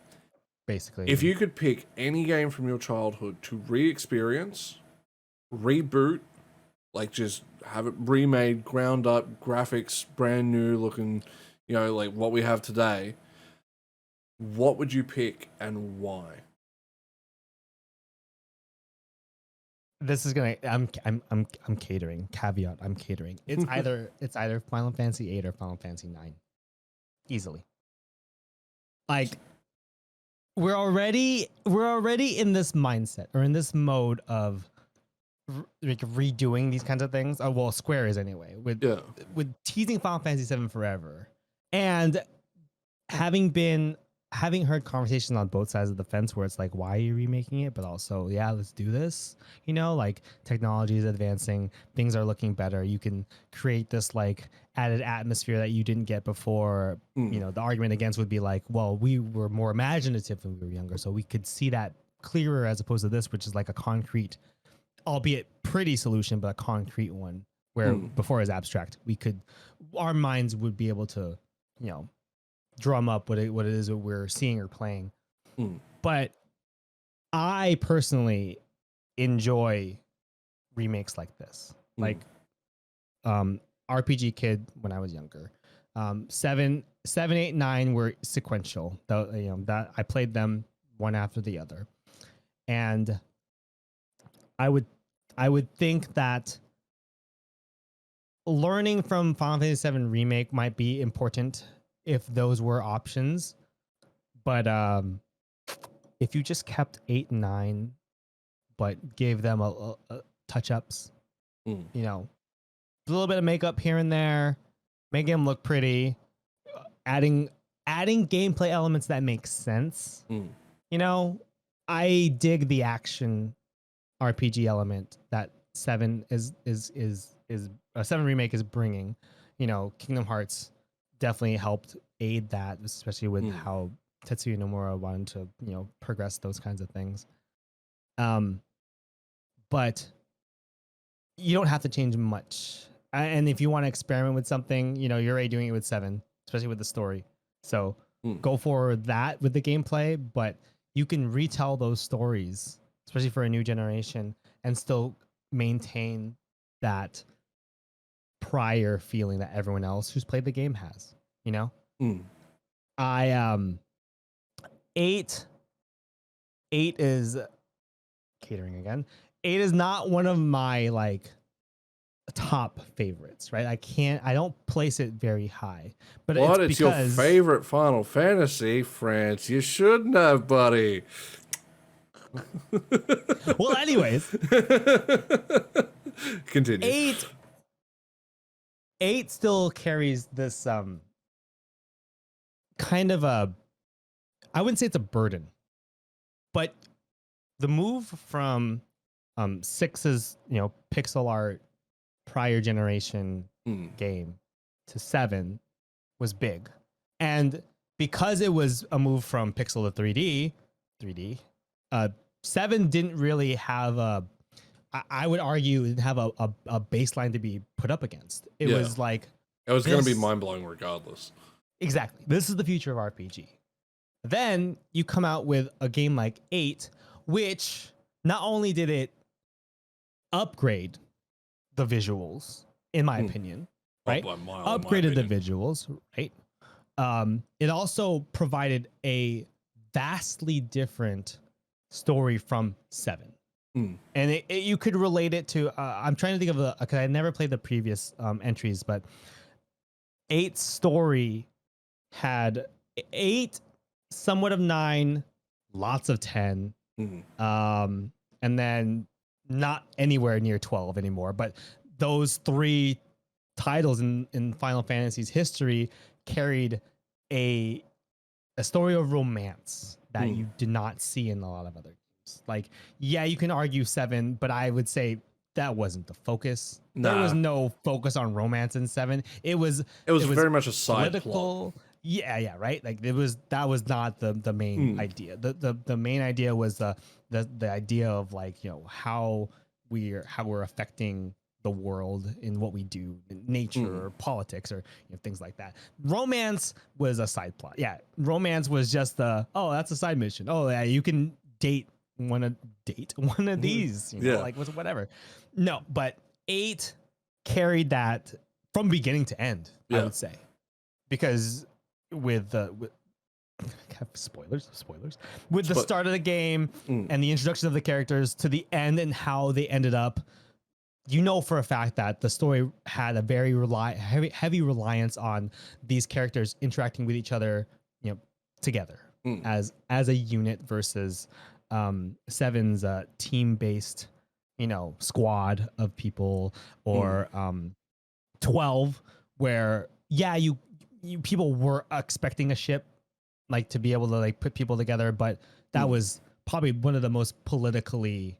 Basically, if you could pick any game from your childhood to re-experience, reboot, like just have it remade, ground up, graphics, brand new looking, like what we have today, what would you pick and why? This is gonna. I'm catering. Caveat. I'm catering. It's either Final Fantasy VIII or Final Fantasy IX. Easily. Like we're already in this mindset or in this mode of like redoing these kinds of things. Oh well, Square is anyway with teasing Final Fantasy VII forever, and having heard conversations on both sides of the fence where it's like, why are you remaking it? But also, yeah, let's do this. Like technology is advancing, things are looking better. You can create this like added atmosphere that you didn't get before. The argument against would be like, well, we were more imaginative when we were younger, so we could see that clearer as opposed to this, which is like a concrete, albeit pretty solution, but a concrete one where before it was abstract. Our minds would be able to, drum up what it is that we're seeing or playing. But I personally enjoy remakes like this. Like RPG Kid when I was younger. 7, 8, 9 were sequential. That I played them one after the other. And I would think that learning from Final Fantasy VII Remake might be important if those were options. But if you just kept 8 and 9, but gave them a touch-ups, You know, a little bit of makeup here and there, making them look pretty, adding gameplay elements that make sense. You know, I dig the action RPG element that 7 is 7 remake is bringing. You know, Kingdom Hearts definitely helped aid that, especially with how Tetsuya Nomura wanted to, you know, progress those kinds of things. But you don't have to change much. And if you want to experiment with something, you know, you're already doing it with 7, especially with the story. So go for that with the gameplay, but you can retell those stories, especially for a new generation, and still maintain that prior feeling that everyone else who's played the game has, you know? I 8 is catering again. 8 is not one of my like top favorites, right? I don't place it very high. But what? it's It's your because favorite Final Fantasy, France. You shouldn't have, buddy. well, anyways, Continue. 8 still carries this kind of a, I wouldn't say it's a burden, but the move from 6's, you know, pixel art prior generation game to 7 was big. And because it was a move from pixel to 3D, 7 didn't really have I would argue it didn't have a baseline to be put up against. It was like, it was going to be mind-blowing regardless. Exactly. This is the future of RPG. Then you come out with a game like 8, which not only did it upgrade the visuals, in my opinion, right? Upgraded the visuals, right? It also provided a vastly different story from 7. And you could relate it to, I'm trying to think of because I never played the previous entries, but 8's story had 8, somewhat of 9, lots of 10, and then not anywhere near 12 anymore. But those 3 titles in Final Fantasy's history carried a story of romance that you did not see in a lot of other games. Like, yeah, you can argue 7, but I would say that wasn't the focus. There was no focus on romance in 7. It was very much a side plot. Yeah, right. Like that was not the main idea. The main idea was the idea of, like, you know, how we're affecting the world in what we do, in nature or politics, or, you know, things like that. Romance was a side plot. Yeah, romance was just that's a side mission. Oh yeah, you can date one of these, you know, like whatever. No, but 8 carried that from beginning to end, I would say, because with spoilers with the start of the game and the introduction of the characters to the end and how they ended up, you know for a fact that the story had a very heavy reliance on these characters interacting with each other, you know, together as a unit versus 7's team-based, you know, squad of people, or 12, where you people were expecting a ship, like, to be able to, like, put people together, but that was probably one of the most politically,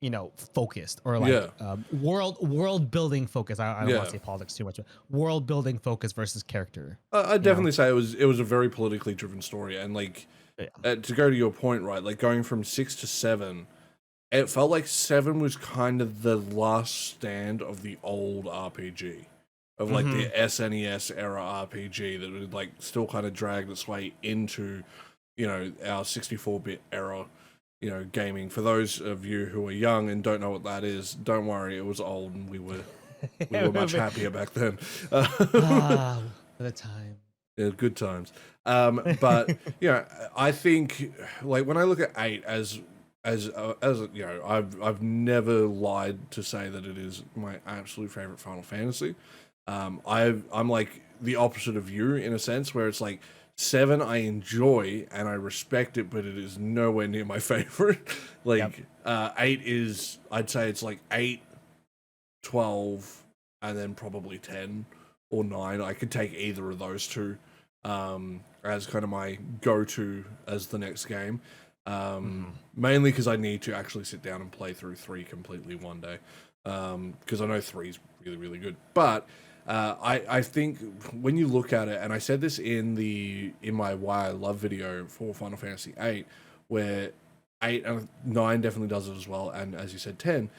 you know, focused, or like world building focus. I don't want to say politics too much, but world building focus versus character. I'd definitely say it was a very politically driven story, and like to go to your point, right? Like going from 6 to 7, it felt like 7 was kind of the last stand of the old RPG. Of like the SNES era RPG that would like still kind of drag its way into, you know, our 64-bit era, you know, gaming. For those of you who are young and don't know what that is, don't worry, it was old and we were much happier back then. The time. Yeah, good times. But you know, I think like when I look at 8 as you know, I've never lied to say that it is my absolute favorite Final Fantasy. I'm like the opposite of you in a sense, where it's like 7 I enjoy and I respect it, but it is nowhere near my favorite. Like 8 is, I'd say it's like 8 12, and then probably 10 or 9. I could take either of those two as kind of my go-to as the next game. Mainly because I need to actually sit down and play through 3 completely one day. Because I know 3 is really, really good. But I think when you look at it, and I said this in my Why I Love video for Final Fantasy VIII, where 8 and 9 definitely does it as well, and as you said, 10,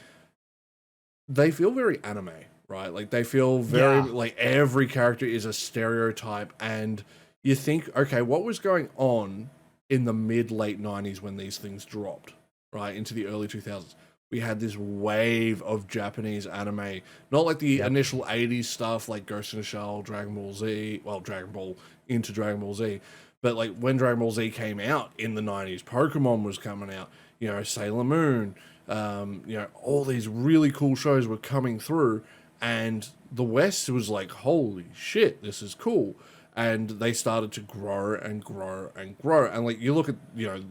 they feel very anime, right? Like they feel very like every character is a stereotype, and you think, okay, what was going on in the mid-late 90s when these things dropped, right, into the early 2000s? We had this wave of Japanese anime, not like the initial 80s stuff like Ghost in the Shell, Dragon Ball Z, well, Dragon Ball into Dragon Ball Z, but like when Dragon Ball Z came out in the 90s, Pokemon was coming out, you know, Sailor Moon, you know, all these really cool shows were coming through, and the West was like, holy shit, this is cool. And they started to grow and grow and grow. And like, you look at, you know,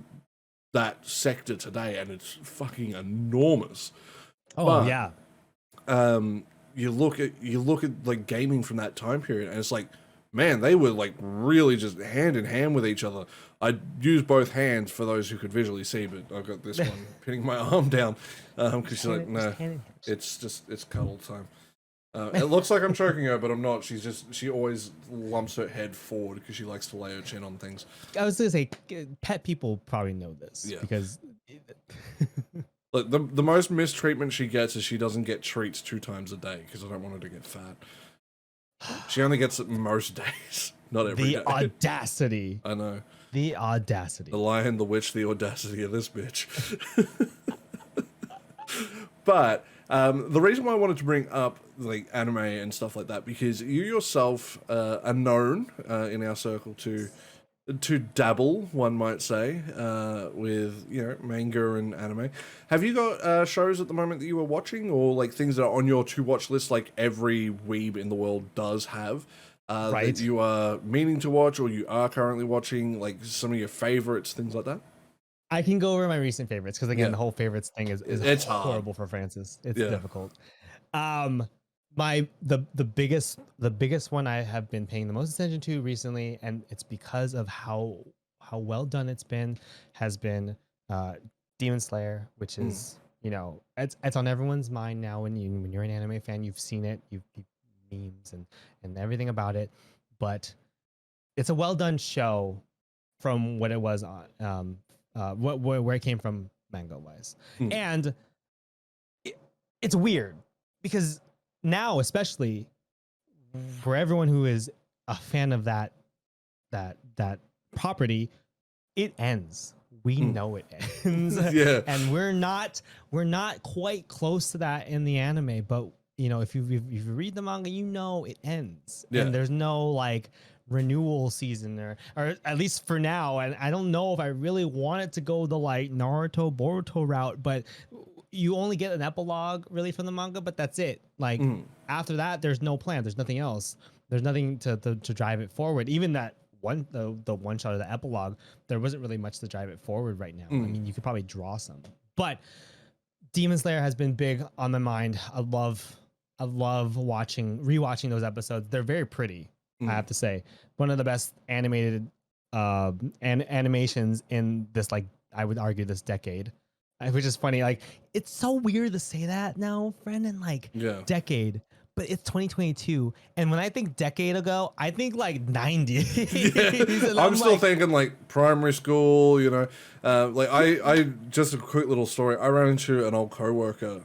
that sector today, and it's fucking enormous. Oh, but, yeah. You look at like gaming from that time period, and it's like, man, they were like really just hand in hand with each other. I use both hands for those who could visually see, but I've got this one pinning my arm down because she's like, no, it's cuddle time. It looks like I'm choking her, but I'm not. She always lumps her head forward because she likes to lay her chin on things. I was gonna say, pet people probably know this because. Look, the most mistreatment she gets is she doesn't get treats 2 times a day because I don't want her to get fat. She only gets it most days, not every day. The audacity. I know. The audacity. The lion, the witch, the audacity of this bitch. But the reason why I wanted to bring up like anime and stuff like that, because you yourself are known in our circle to dabble, one might say, with, you know, manga and anime. Have you got shows at the moment that you are watching, or like things that are on your to watch list, like every weeb in the world does have, that you are meaning to watch, or you are currently watching, like some of your favorites, things like that? I can go over my recent favorites because again, the whole favorites thing is it's horrible hard for Francis. It's difficult. The biggest one I have been paying the most attention to recently, and it's because of how well done it's been, has been Demon Slayer, which is you know, it's on everyone's mind now. When you're an anime fan, you've seen it, you've memes and everything about it, but it's a well done show from what it was on where it came from manga wise, and it's weird because now, especially for everyone who is a fan of that property, it ends. We know it ends. And we're not quite close to that in the anime, but you know, if you read the manga, you know it ends. And there's no like renewal season or at least for now. And I don't know if I really want it to go the like Naruto Boruto route, but you only get an epilogue really from the manga, but that's it. Like after that, there's no plan. There's nothing else. There's nothing to drive it forward. Even that the one shot of the epilogue, there wasn't really much to drive it forward right now. I mean, you could probably draw some, but Demon Slayer has been big on my mind. I love rewatching those episodes. They're very pretty. I have to say, one of the best animated animations in this, like, I would argue this decade, which is funny. Like, it's so weird to say that now, Brendan, like decade, but it's 2022. And when I think decade ago, I think like 90s. I'm still thinking like primary school, you know, like I just a quick little story. I ran into an old coworker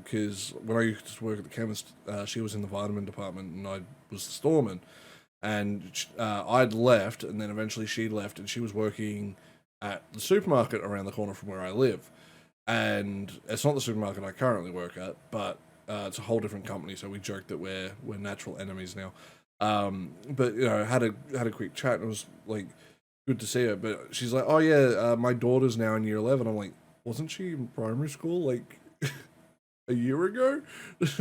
because when I used to work at the chemist, she was in the vitamin department and I was the storeman. And I'd left, and then eventually she left, and she was working at the supermarket around the corner from where I live. And it's not the supermarket I currently work at, but it's a whole different company. So we joked that we're natural enemies now. But you know, had a quick chat, and it was like good to see her. But she's like, "Oh yeah, my daughter's now in year 11." I'm like, "Wasn't she in primary school like a year ago?"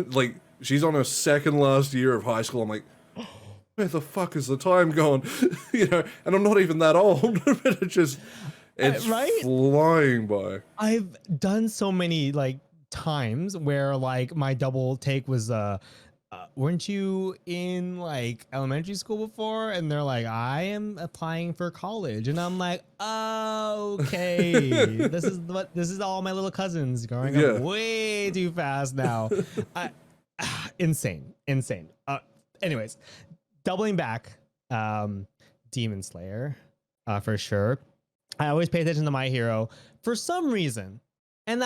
Like, she's on her second last year of high school. I'm like, where the fuck is the time gone? You know, and I'm not even that old, but it's flying by. I've done so many like times where like my double take was weren't you in like elementary school before? And they're like, I am applying for college. And I'm like, oh, okay. This is all my little cousins growing up Yeah. way too fast now. I, insane. Anyways, doubling back, Demon Slayer, for sure. I always pay attention to My Hero for some reason. And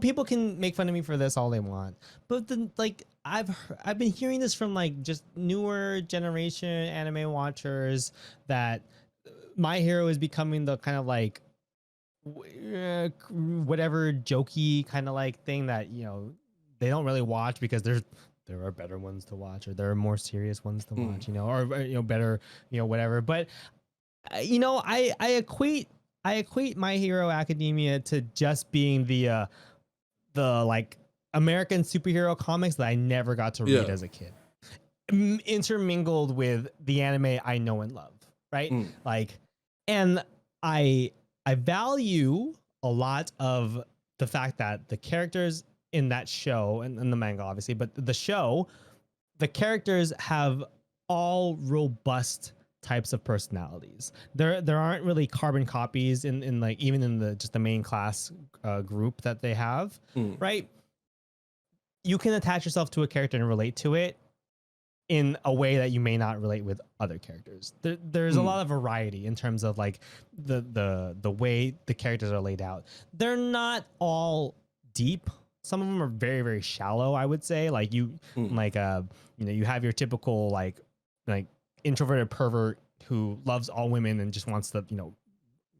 people can make fun of me for this all they want, but then like I've been hearing this from like just newer generation anime watchers that My Hero is becoming the kind of like whatever jokey kind of like thing that they don't really watch because there are better ones to watch, or there are more serious ones to watch, or better whatever. But I equate My Hero Academia to just being the like American superhero comics that I never got to read as a kid, intermingled with the anime I know and love, right? Like, and I value a lot of the fact that the characters in that show and the manga obviously, but the show, the characters have all robust types of personalities. There aren't really carbon copies in like even in the just the main class group that they have, right? You can attach yourself to a character and relate to it in a way that you may not relate with other characters. There's a lot of variety in terms of like the way the characters are laid out. They're not all deep. Some of them are very, very shallow, I would say. Like you have your typical like introverted pervert who loves all women and just wants to,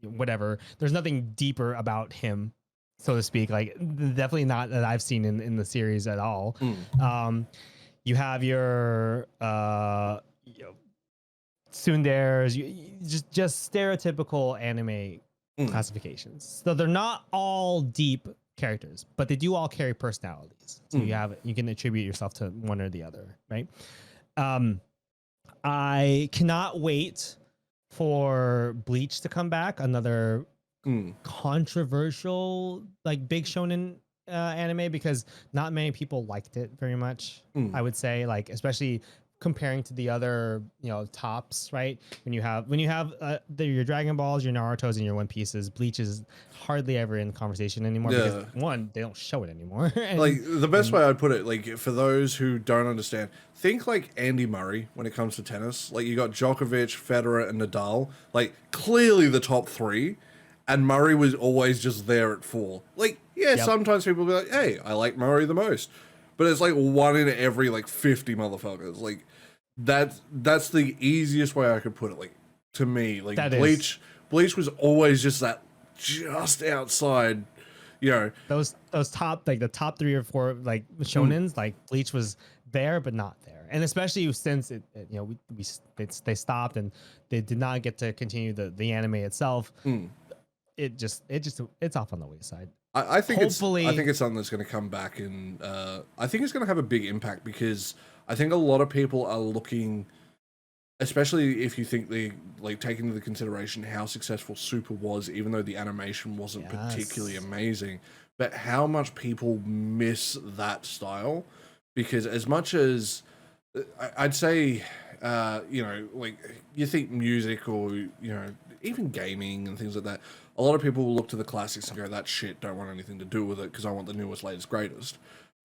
whatever. There's nothing deeper about him, so to speak. Like definitely not that I've seen in the series at all. You have your tsunderes, just stereotypical anime classifications. So they're not all deep characters, but they do all carry personalities. So you can attribute yourself to one or the other, right? I cannot wait for Bleach to come back. Another controversial, like big shonen anime, because not many people liked it very much. I would say, like especially comparing to the other tops, right? When you have your Dragon Balls, your Naruto's, and your One Pieces, Bleach is hardly ever in conversation anymore because one, they don't show it anymore. Like the best way I'd put it, like for those who don't understand, think like Andy Murray when it comes to tennis. Like you got Djokovic, Federer, and Nadal, like clearly the top three, and Murray was always just there at 4. Like sometimes people will be like, hey, I like Murray the most, but it's like one in every like 50 motherfuckers. Like that's the easiest way I could put it. Like to me, like Bleach was always just that, just outside, those top, like the top 3 or 4 like shonens, like Bleach was there but not there. And especially since they stopped and they did not get to continue the anime itself. It's off on the wayside. I think it's something that's going to come back, and I think it's going to have a big impact because I think a lot of people are looking, especially if you think they like take into the consideration how successful Super was, even though the animation wasn't particularly amazing, but how much people miss that style. Because as much as I'd say, like you think music or even gaming and things like that, a lot of people will look to the classics and go, that shit, don't want anything to do with it because I want the newest, latest, greatest.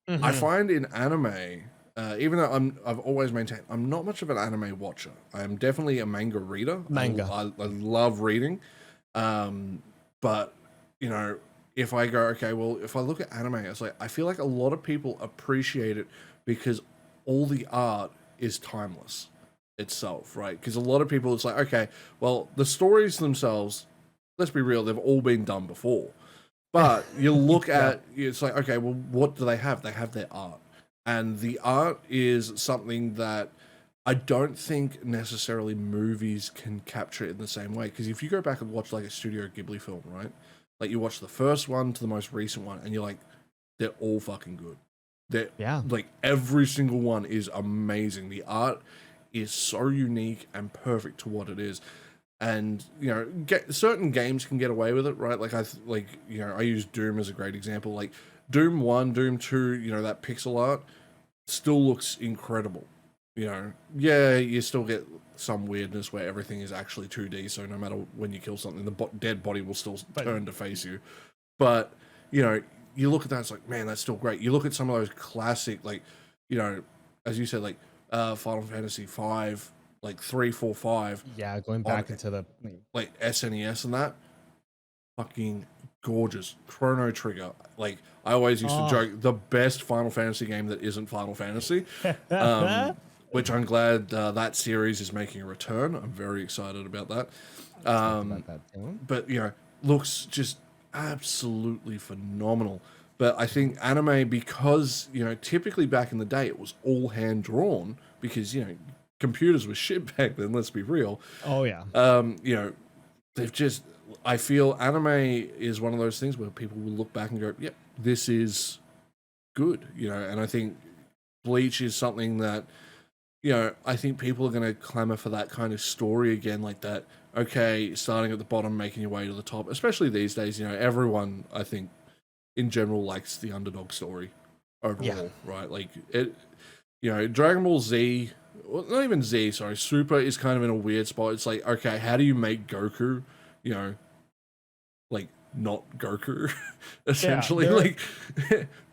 I find in anime, even though I've always maintained I'm not much of an anime watcher. I am definitely a manga reader. I love reading. But, if I go, okay, well, if I look at anime, it's like, I feel like a lot of people appreciate it because all the art is timeless itself, right? Because a lot of people, it's like, okay, well, the stories themselves, let's be real, they've all been done before. But you look at, it's like, okay, well, what do they have? They have their art. And the art is something that I don't think necessarily movies can capture it in the same way. Because if you go back and watch like a Studio Ghibli film, right? Like you watch the first one to the most recent one and you're like, they're all fucking good. Like every single one is amazing. The art is so unique and perfect to what it is. And certain games can get away with it, right? Like I use Doom as a great example. Like Doom 1, Doom 2, you know, that pixel art still looks incredible. You know, yeah, you still get some weirdness where everything is actually 2D, so no matter when you kill something, the dead body will still turn to face you. But, you know, you look at that, it's like, man, that's still great. You look at some of those classic, like, you know, as you said, like Final Fantasy 5, like 3, 4, 5. Yeah, going back into the like SNES and that, fucking gorgeous. Chrono Trigger. Like, I always used to joke, the best Final Fantasy game that isn't Final Fantasy. Which I'm glad that series is making a return. I'm very excited about that. But, you know, looks just absolutely phenomenal. But I think anime, because, you know, typically back in the day, it was all hand drawn because, you know, computers were shit back then, let's be real. Oh, yeah. You know, they've just, I feel anime is one of those things where people will look back and go, yep, this is good, you know, and I think Bleach is something that, you know, I think people are going to clamor for that kind of story again, like that, okay, starting at the bottom, making your way to the top, especially these days, you know, everyone, I think, in general, likes the underdog story overall, right? Like, it, you know, Dragon Ball Z, well, not even Z, sorry, Super is kind of in a weird spot. It's like, okay, how do you make Goku, you know, like, not Goku, essentially? Like,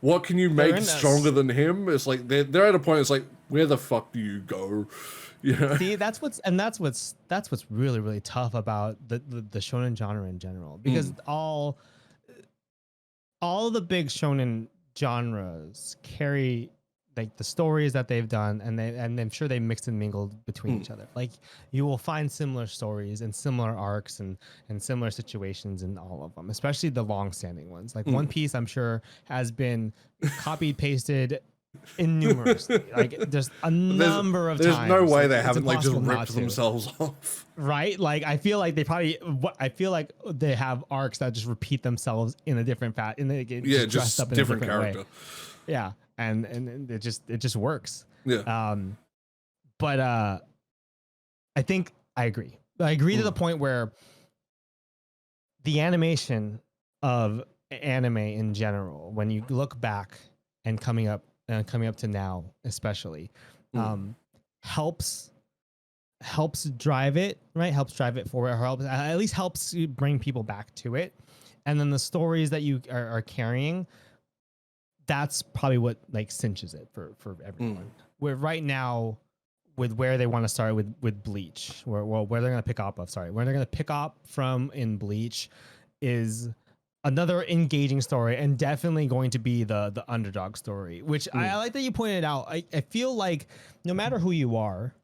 what can you make stronger than him? It's like, they're at a point, it's like, where the fuck do you go? You know? See, that's what's really, really tough about the shonen genre in general, because all the big shonen genres carry like the stories that they've done, and I'm sure they mixed and mingled between each other. Like, you will find similar stories and similar arcs and similar situations in all of them, especially the long-standing ones. Like One Piece, I'm sure, has been copied, pasted innumerously. Like, there's a number of times. There's no way like, they haven't like just ripped themselves off. Right? Like, I feel like they probably, they have arcs that just repeat themselves in a different just up in different character. Way. Yeah. And it just works. Yeah. But I think I agree. I agree to the point where the animation of anime in general, when you look back and coming up to now, especially, helps drive it, right? Helps drive it forward, or at least helps you bring people back to it. And then the stories that you are carrying, that's probably what like cinches it for everyone. Where right now, with where they want to start with Bleach, where they're going to pick up where they're going to pick up from in Bleach is another engaging story, and definitely going to be the underdog story, which I like that you pointed out. I feel like no matter who you are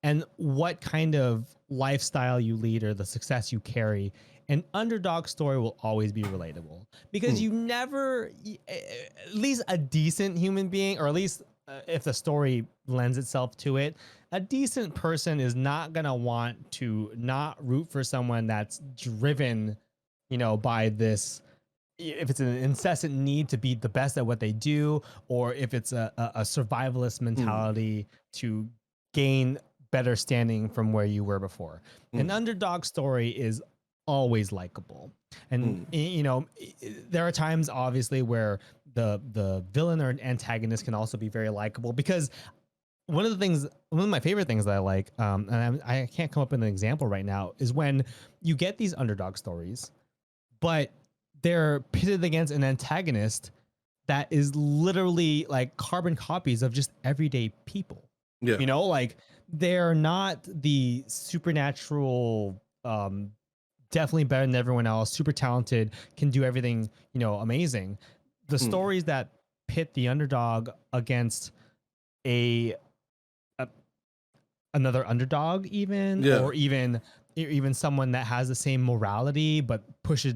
and what kind of lifestyle you lead or the success you carry, an underdog story will always be relatable, because you never, at least a decent human being, or at least if the story lends itself to it, a decent person is not going to want to not root for someone that's driven, you know, by this, if it's an incessant need to be the best at what they do, or if it's a survivalist mentality to gain better standing from where you were before. An underdog story is always likable, and you know, there are times obviously where the villain or antagonist can also be very likable, because one of my favorite things that I like, and I can't come up with an example right now, is when you get these underdog stories, but they're pitted against an antagonist that is literally like carbon copies of just everyday people. Yeah, you know, like, they're not the supernatural, definitely better than everyone else, super talented, can do everything, you know, amazing. The stories that pit the underdog against another underdog, or even someone that has the same morality but push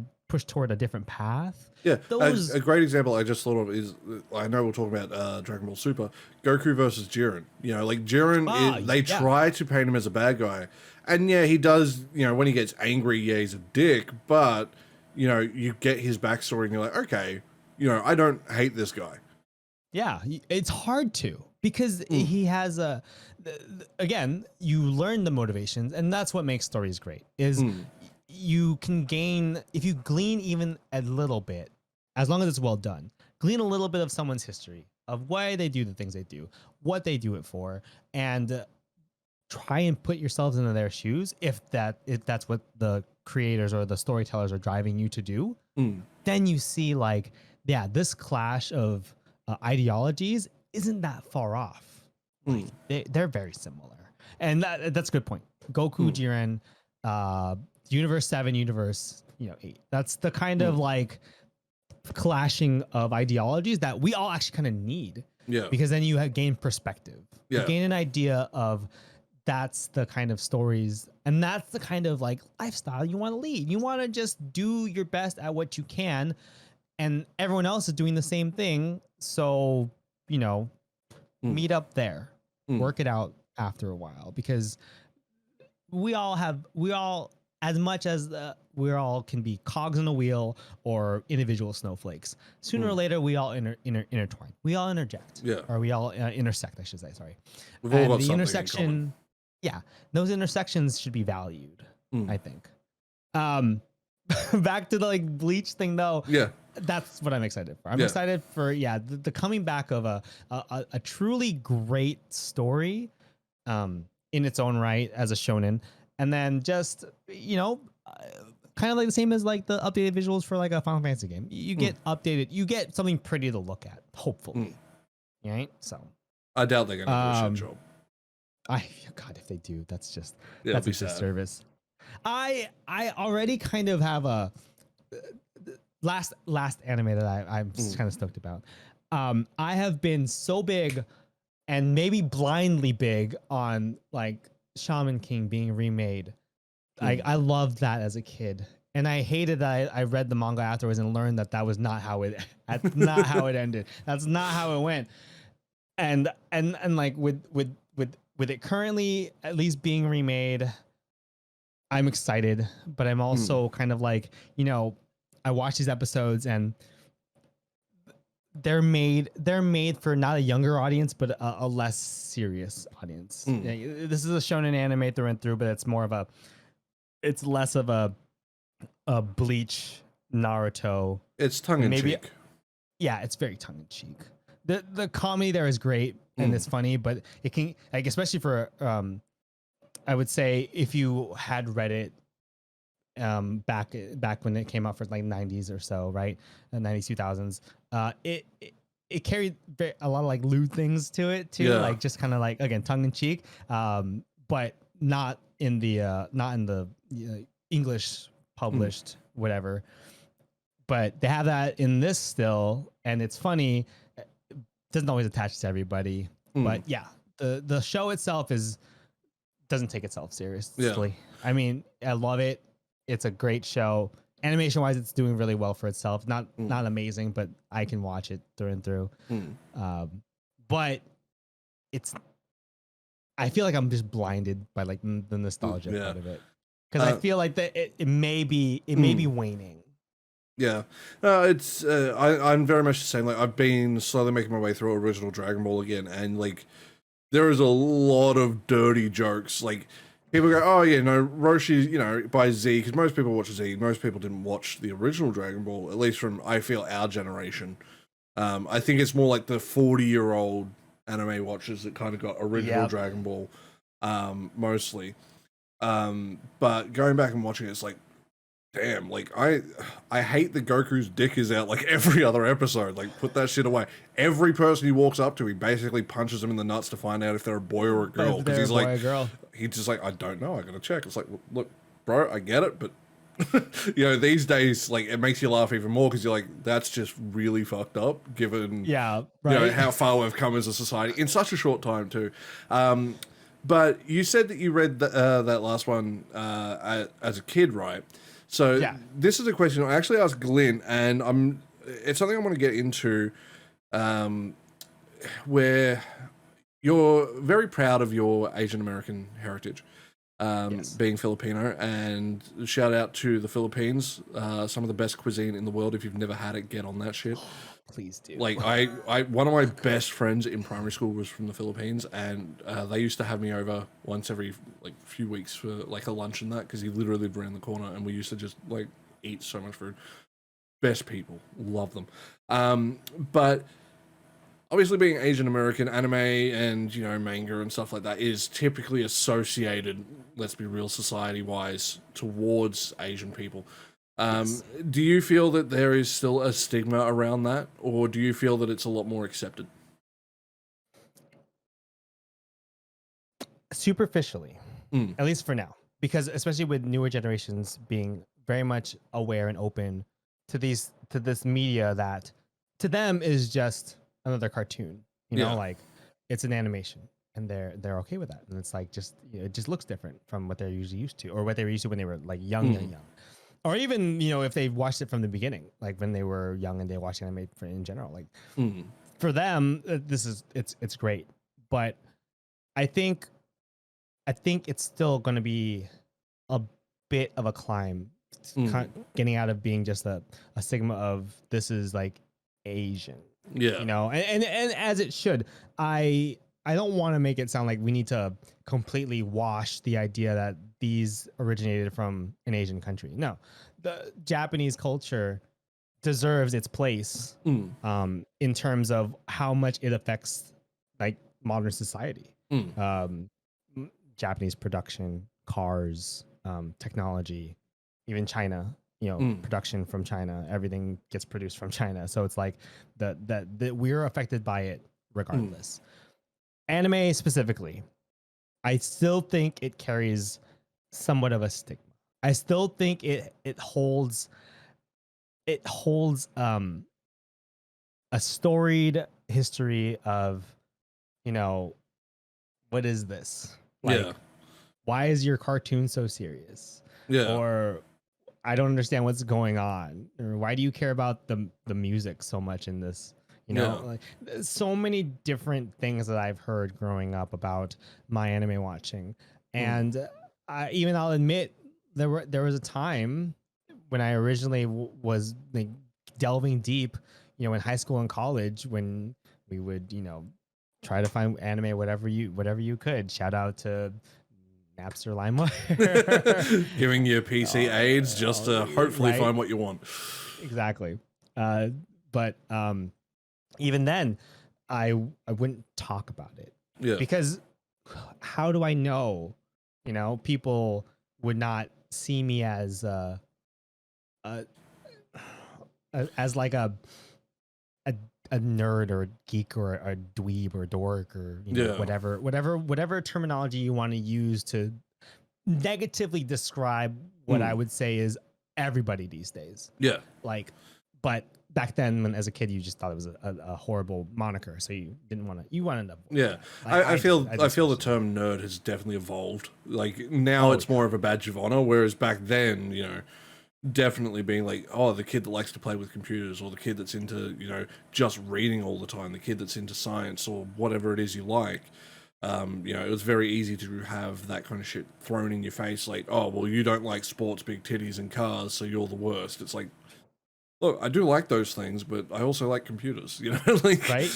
toward a different path. Yeah, a great example I just thought of is, I know we're talking about Dragon Ball Super, Goku versus Jiren. You know, like, Jiren, they try to paint him as a bad guy. And yeah, he does, you know, when he gets angry, yeah, he's a dick, but, you know, you get his backstory and you're like, okay, you know, I don't hate this guy. Yeah, it's hard to, because he has again, you learn the motivations, and that's what makes stories great, is you can gain, if you glean even a little bit, as long as it's well done, glean a little bit of someone's history of why they do the things they do, what they do it for, and try and put yourselves into their shoes if that's what the creators or the storytellers are driving you to do. Then you see like, yeah, this clash of ideologies isn't that far off. Like, they're very similar, and that's a good point. Goku, Jiren, Universe 7, Universe 8. That's the kind of like clashing of ideologies that we all actually kind of need. Yeah. Because then you have gain perspective. Yeah. You gain an idea of that's the kind of stories and that's the kind of like lifestyle you want to lead. You want to just do your best at what you can, and everyone else is doing the same thing. So, meet up there, work it out after a while, because we all, as much as we all can be cogs in a wheel or individual snowflakes, sooner or later we all intertwine. We all interject. Yeah. Or we all intersect, I should say. Sorry. We've all And got the something in intersection, common. yeah, those intersections should be valued, I think. Back to the like Bleach thing though. Yeah. That's what I'm excited for. I'm excited for the coming back of a truly great story in its own right as a shonen, and then just kind of like the same as like the updated visuals for like a Final Fantasy game. You get updated, you get something pretty to look at, hopefully. Right? So I doubt they're gonna do a shit job. God, if they do, that's a Sad. disservice. I already kind of have a last anime that I'm kind of stoked about. I have been so big and maybe blindly big on like Shaman King being remade. I loved that as a kid, and I hated that I read the manga afterwards and learned that was not how it that's not how it ended. That's not how it went. And like with it currently at least being remade, I'm excited, but I'm also kind of like, I watch these episodes and they're made for not a younger audience, but a less serious audience. Yeah, this is a shonen anime through and through, but it's less of a Bleach, Naruto. It's tongue in cheek. Yeah, it's very tongue in cheek. The comedy there is great and it's funny, but it can, like, especially for I would say if you had read it back when it came out for like 90s or so, right? 90s, 2000s, it carried a lot of like lewd things to it too, like just kind of like, again, tongue in cheek, but not in the English published whatever. But they have that in this still, and it's funny. It doesn't always attach to everybody, but yeah, the show itself doesn't take itself seriously. Yeah. I mean, I love it. It's a great show. Animation wise, it's doing really well for itself. Not amazing, but I can watch it through and through. But I feel like I'm just blinded by like the nostalgia part of it, because I feel like that it may be waning. Yeah, it's I'm very much the same. Like, I've been slowly making my way through original Dragon Ball again, and like there is a lot of dirty jokes. Like, people go, oh yeah, no, Roshi, by Z, because most people watch Z. Most people didn't watch the original Dragon Ball, at least from, I feel, our generation. I think it's more like the 40-year-old anime watchers that kind of got original Dragon Ball, mostly. But going back and watching it, it's like, damn, like I hate that Goku's dick is out like every other episode. Like, put that shit away. Every person he walks up to, he basically punches them in the nuts to find out if they're a boy or a girl. Because he's like, he's just like, I don't know, I gotta check. It's like, look, bro, I get it, but these days, like, it makes you laugh even more because you're like, that's just really fucked up, given how far we've come as a society in such a short time too. But you said that you read that last one as a kid, right? So this is a question I actually asked Glenn, and it's something I want to get into, where you're very proud of your Asian American heritage, being Filipino, and shout out to the Philippines, some of the best cuisine in the world. If you've never had it, get on that shit. Please do. Like, I one of my best friends in primary school was from the Philippines, and they used to have me over once every like few weeks for like a lunch and that, because he literally lived around the corner, and we used to just like eat so much food. best people, love them. But obviously, being Asian American, anime and manga and stuff like that is typically associated, let's be real, society wise, towards Asian people. Yes. Do you feel that there is still a stigma around that, or do you feel that it's a lot more accepted? Superficially, Mm, at least for now, because especially with newer generations being very much aware and open to this media that to them is just another cartoon, yeah. like it's an animation, and they're okay with that, and it's like just it just looks different from what they're usually used to, or what they were used to when they were like young, or even if they watched it from the beginning, like when they were young and they watched anime in general, like Mm, for them, it's great, but I think it's still going to be a bit of a climb, mm, getting out of being just a stigma of this is like Asian, yeah. and as it should. I don't want to make it sound like we need to completely wash the idea that these originated from an Asian country. No, the Japanese culture deserves its place, Mm, in terms of how much it affects like modern society. mm, Um, Japanese production, cars, technology, even China. mm, Production from China. Everything gets produced from China, so it's like that we're affected by it mm, regardless. Anime specifically, I still think it carries somewhat of a stigma. I still think it holds a storied history of, you know, what is this? yeah. Like, why is your cartoon so serious? Yeah. Or I don't understand what's going on. Or why do you care about the music so much in this? Yeah. Like there's so many different things that I've heard growing up about my anime watching, Mm, and I'll admit there was a time when I originally was like delving deep, in high school and college, when we would try to find anime whatever you could. Shout out to Napster, LimeWire. giving you PC aids just to hopefully Right, find what you want. exactly. Uh, but even then, I wouldn't talk about it, Yeah. because how do I know? People would not see me as a as like a a nerd or a geek or a dweeb or a dork, or Yeah. whatever terminology you want to use to negatively describe what I Mm, would say is everybody these days. yeah. Like, but back then, when as a kid, you just thought it was a horrible moniker, so you didn't want to. You wanted to avoid Yeah. that. I feel I did I feel the especially. term nerd has definitely evolved. Like now Oh it's more of a badge of honor, whereas back then, definitely being like, oh, the kid that likes to play with computers, or the kid that's into, just reading all the time, the kid that's into science, or whatever it is you like. It was very easy to have that kind of shit thrown in your face, like, oh, well, you don't like sports, big titties, and cars, so you're the worst. It's like, look, I do like those things, but I also like computers, like, Right.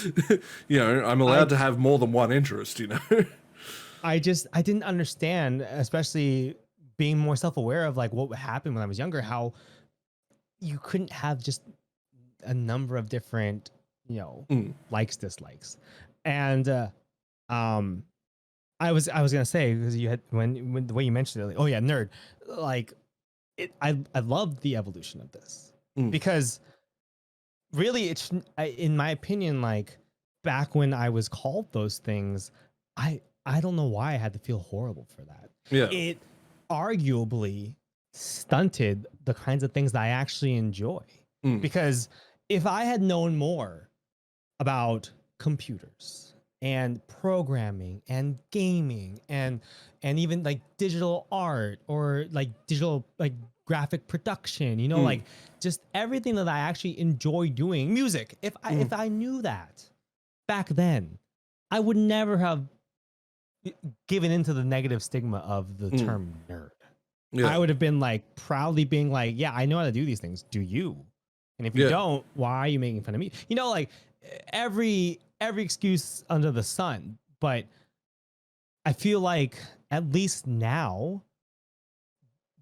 I'm I allowed to have more than one interest. I didn't understand, especially being more self-aware of like what happened when I was younger, how you couldn't have just a number of different, Mm, likes, dislikes. And um I was gonna say, because you had when the way you mentioned it, like, oh yeah, nerd, like I love the evolution of this, mm, because really in my opinion, like back when I was called those things, I don't know why I had to feel horrible for that. yeah. It arguably stunted the kinds of things that I actually enjoy, Mm, because if I had known more about computers and programming and gaming and even like digital art, or like digital like graphic production, mm, like just everything that I actually enjoy doing, music, mm, if I knew that back then, I would never have given into the negative stigma of the mm, term nerd. I yeah. would have been like proudly being like, yeah, I know how to do these things. Do you? And if you Yeah. don't, why are you making fun of me? Like every excuse under the sun. But I feel like at least now,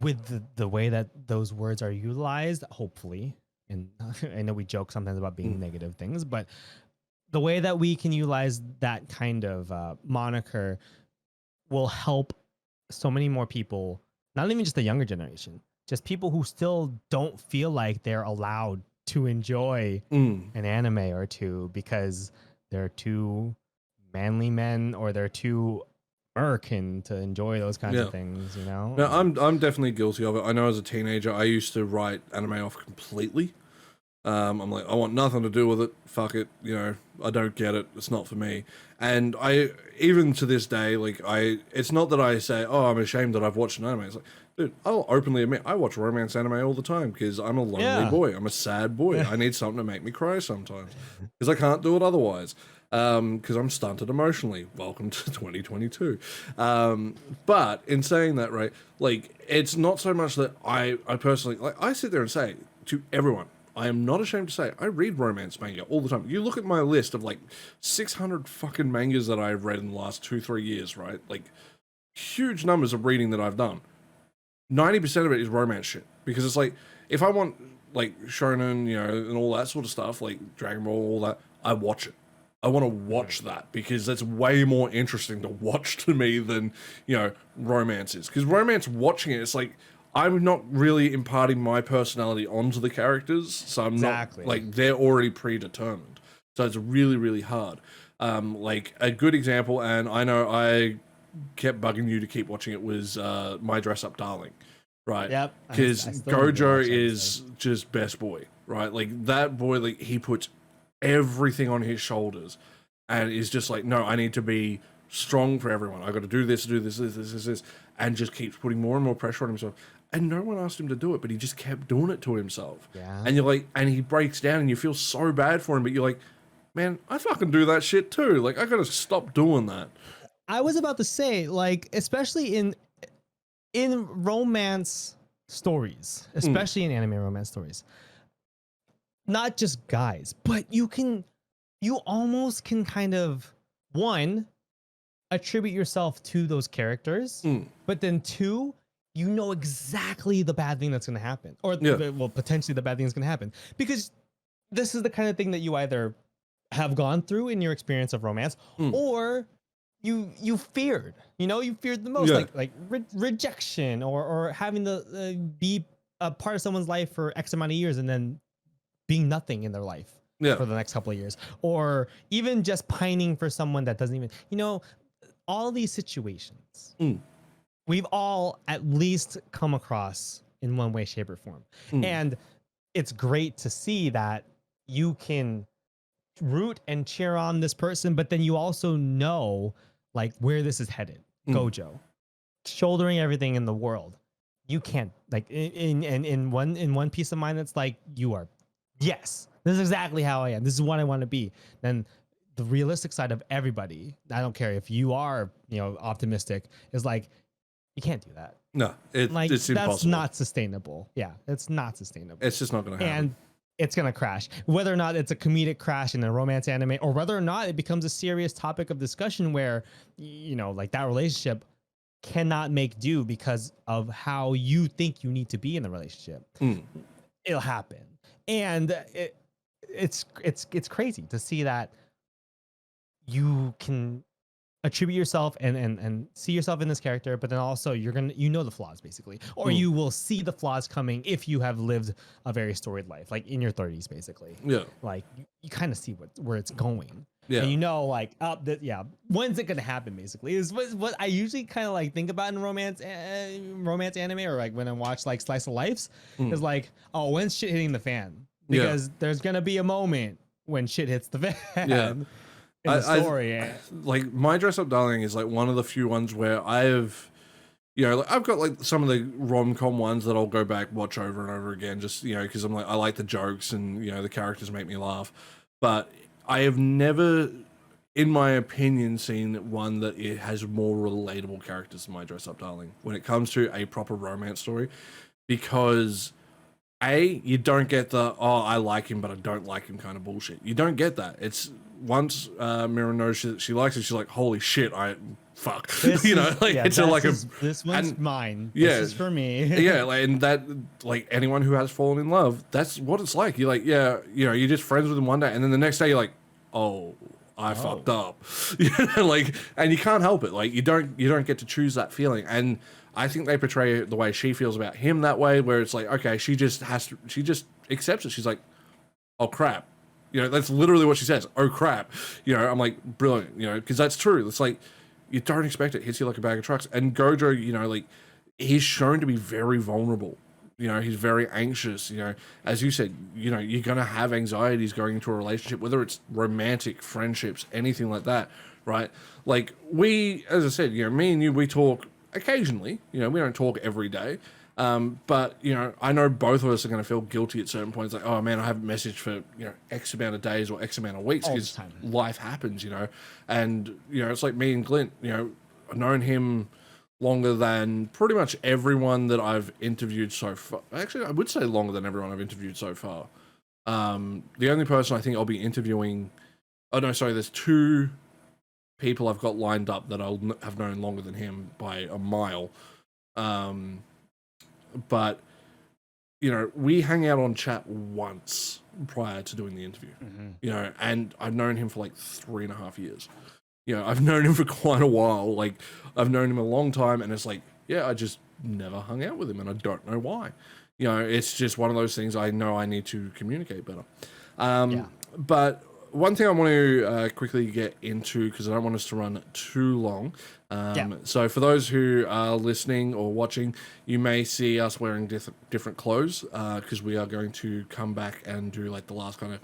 with the way that those words are utilized, hopefully, and I know we joke sometimes about being negative things, but the way that we can utilize that kind of moniker will help so many more people, not even just the younger generation, just people who still don't feel like they're allowed to enjoy an anime or two because they're too manly men or they're too American to enjoy those kinds of things, you know? No, I'm definitely guilty of it. I know as a teenager, I used to write anime off completely. I'm like, I want nothing to do with it. Fuck it. You know, I don't get it. It's not for me. And I, even to this day, like it's not that I say, oh, I'm ashamed that I've watched an anime. It's like, dude, I'll openly admit I watch romance anime all the time because I'm a lonely boy. I'm a sad boy. I need something to make me cry sometimes because I can't do it otherwise. Because I'm stunted emotionally. Welcome to 2022. But in saying that, right, like, it's not so much that I personally, like, I sit there and say to everyone, I am not ashamed to say, I read romance manga all the time. You look at my list of, like, 600 fucking mangas that I've read in the last 2-3 years, right? Like, huge numbers of reading that I've done. 90% of it is romance shit. Because it's like, if I want, like, shonen, you know, and all that sort of stuff, like Dragon Ball, all that, I watch it. I want to watch that because that's way more interesting to watch to me than, you know, romance is. Because romance, watching it, it's like, I'm not really imparting my personality onto the characters, so I'm not, like, they're already predetermined. So it's really, really hard. Like, a good example, and I know I kept bugging you to keep watching it, was My Dress Up Darling, right? Yep. Because Gojo is just best boy, right? Like, that boy, like, he puts everything on his shoulders and is just like, no, I need to be strong for everyone. I got to do this, and just keeps putting more and more pressure on himself. And no one asked him to do it, but he just kept doing it to himself. Yeah. And you're like, and he breaks down and you feel so bad for him, but you're like, man, I fucking do that shit too. Like, I gotta stop doing that. I was about to say, like, especially in romance stories, especially in anime romance stories, not just guys, but you almost can kind of, one, attribute yourself to those characters, but then two, you know exactly the bad thing that's going to happen, or well, potentially the bad thing is going to happen, because this is the kind of thing that you either have gone through in your experience of romance, or you feared, you know, you feared the most, like rejection, or having to be a part of someone's life for X amount of years and then being nothing in their life for the next couple of years, or even just pining for someone that doesn't even, you know, all these situations. We've all at least come across in one way, shape, or form. And it's great to see that you can root and cheer on this person, but then you also know, like, where this is headed. Gojo, shouldering everything in the world. You can't, like, in one piece of mind that's like, you are, yes, this is exactly how I am. This is what I want to be. Then the realistic side of everybody, I don't care if you are, you know, optimistic, is like, you can't do that. No, it's impossible. That's not sustainable. Yeah, it's not sustainable. It's just not going to happen. And it's going to crash. Whether or not it's a comedic crash in a romance anime, or whether or not it becomes a serious topic of discussion where, you know, like, that relationship cannot make do because of how you think you need to be in the relationship. It'll happen. And it's crazy to see that you can attribute yourself and see yourself in this character, but then also you know the flaws, basically, or you will see the flaws coming if you have lived a very storied life, like in your 30s, basically. Like, you kind of see where it's going. And you know, like, when's it gonna happen, basically, is what I usually kind of like think about in romance anime, or like when I watch like slice of lives, is like, oh, when's shit hitting the fan? Because there's gonna be a moment when shit hits the fan. In the story. Like, My Dress Up Darling is like one of the few ones where I've, you know, like, I've got like some of the rom-com ones that I'll go back, watch over and over again, just, you know, because I'm like, I like the jokes and, you know, the characters make me laugh. But I have never, in my opinion, seen one that it has more relatable characters than My Dress Up Darling when it comes to a proper romance story, because you don't get the, oh, I like him but I don't like him kind of bullshit. You don't get that. It's once Mira knows she likes it, she's like, holy shit, fuck. This you know, is- like yeah, it's a, like this one's and- mine. yeah. This is for me. yeah, like, and that, like, anyone who has fallen in love, that's what it's like. You're like, yeah, you know, you're just friends with them one day, and then the next day you're like, oh, I fucked up. You know, like, and you can't help it. Like, you don't get to choose that feeling. And I think they portray the way she feels about him that way, where it's like, okay, she just accepts it. She's like, oh crap. You know, that's literally what she says. Oh crap. You know, I'm like, brilliant, you know, because that's true. It's like, you don't expect it. Hits you like a bag of trucks. And Gojo, you know, like, he's shown to be very vulnerable. You know, he's very anxious. You know, as you said, you know, you're going to have anxieties going into a relationship, whether it's romantic, friendships, anything like that, right? Like, we, as I said, you know, me and you, we talk occasionally. You know, we don't talk every day. But, you know, I know both of us are going to feel guilty at certain points. Like, oh, man, I haven't messaged for, you know, X amount of days or X amount of weeks because life happens, you know. And, you know, it's like me and Glint, you know, I've known him longer than pretty much everyone that I've interviewed so far. Actually, I would say longer than everyone I've interviewed so far. The only person I think I'll be interviewing... Oh, no, sorry, there's 2 people I've got lined up that I'll have known longer than him by a mile. But, you know, we hang out on chat once prior to doing the interview, you know, and I've known him for like 3.5 years. You know, I've known him for quite a while. Like, I've known him a long time, and it's like, yeah, I just never hung out with him, and I don't know why. You know, it's just one of those things I know I need to communicate better. But one thing I want to quickly get into, because I don't want us to run too long. So for those who are listening or watching, you may see us wearing different clothes, because we are going to come back and do like the last kind of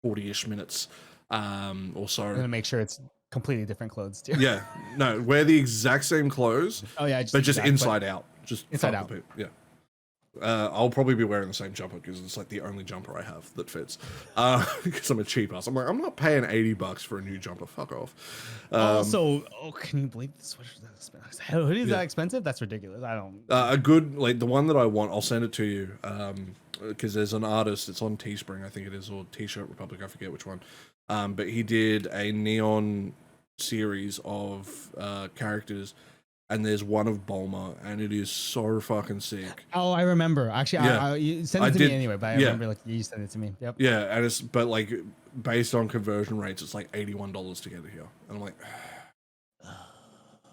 40-ish minutes or so. I'm gonna make sure it's completely different clothes too. Yeah, no, wear the exact same clothes. Oh yeah, but just inside out. Just inside out. Yeah. I'll probably be wearing the same jumper because it's like the only jumper I have that fits. Because I'm a cheap ass. I'm like, I'm not paying $80 for a new jumper. Fuck off. Also, can you believe the sweater's that expensive? Hoodies that expensive? That's ridiculous. I don't. A good, like the one that I want, I'll send it to you. Because there's an artist, it's on Teespring, I think it is, or T-Shirt Republic, I forget which one. But he did a neon series of characters, and there's one of Bulma, and it is so fucking sick. Oh, I remember. Actually, you sent it to me anyway, but I remember like you sent it to me. Yep. Yeah, and it's but like based on conversion rates, it's like $81 to get it here, and I'm like,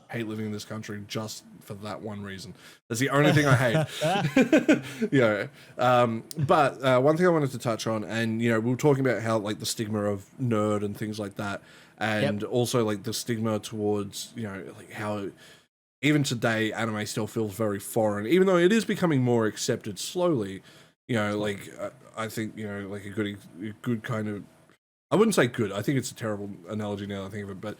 hate living in this country just for that one reason. That's the only thing I hate. Yeah. But one thing I wanted to touch on, and you know, we were talking about how like the stigma of nerd and things like that, and also like the stigma towards, you know, like how even today anime still feels very foreign, even though it is becoming more accepted slowly. You know, like I think, you know, like a good kind of, I wouldn't say good, I think it's a terrible analogy now that I think of it, but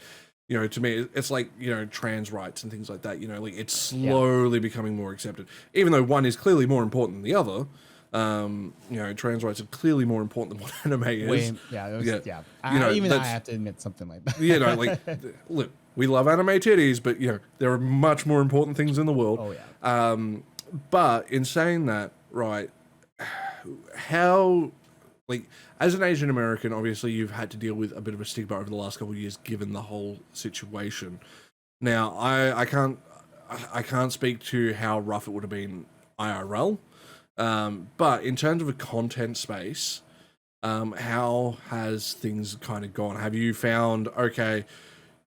you know, to me, it's like, you know, trans rights and things like that. You know, like it's slowly becoming more accepted, even though one is clearly more important than the other. You know, trans rights are clearly more important than what anime is. I have to admit something like that. You know, like, look, we love anime titties, but you know, there are much more important things in the world. Oh yeah. But in saying that, right, how, like, as an Asian American, obviously you've had to deal with a bit of a stigma over the last couple of years, given the whole situation. Now, I can't speak to how rough it would have been IRL, but in terms of a content space, how has things kind of gone? Have you found, okay,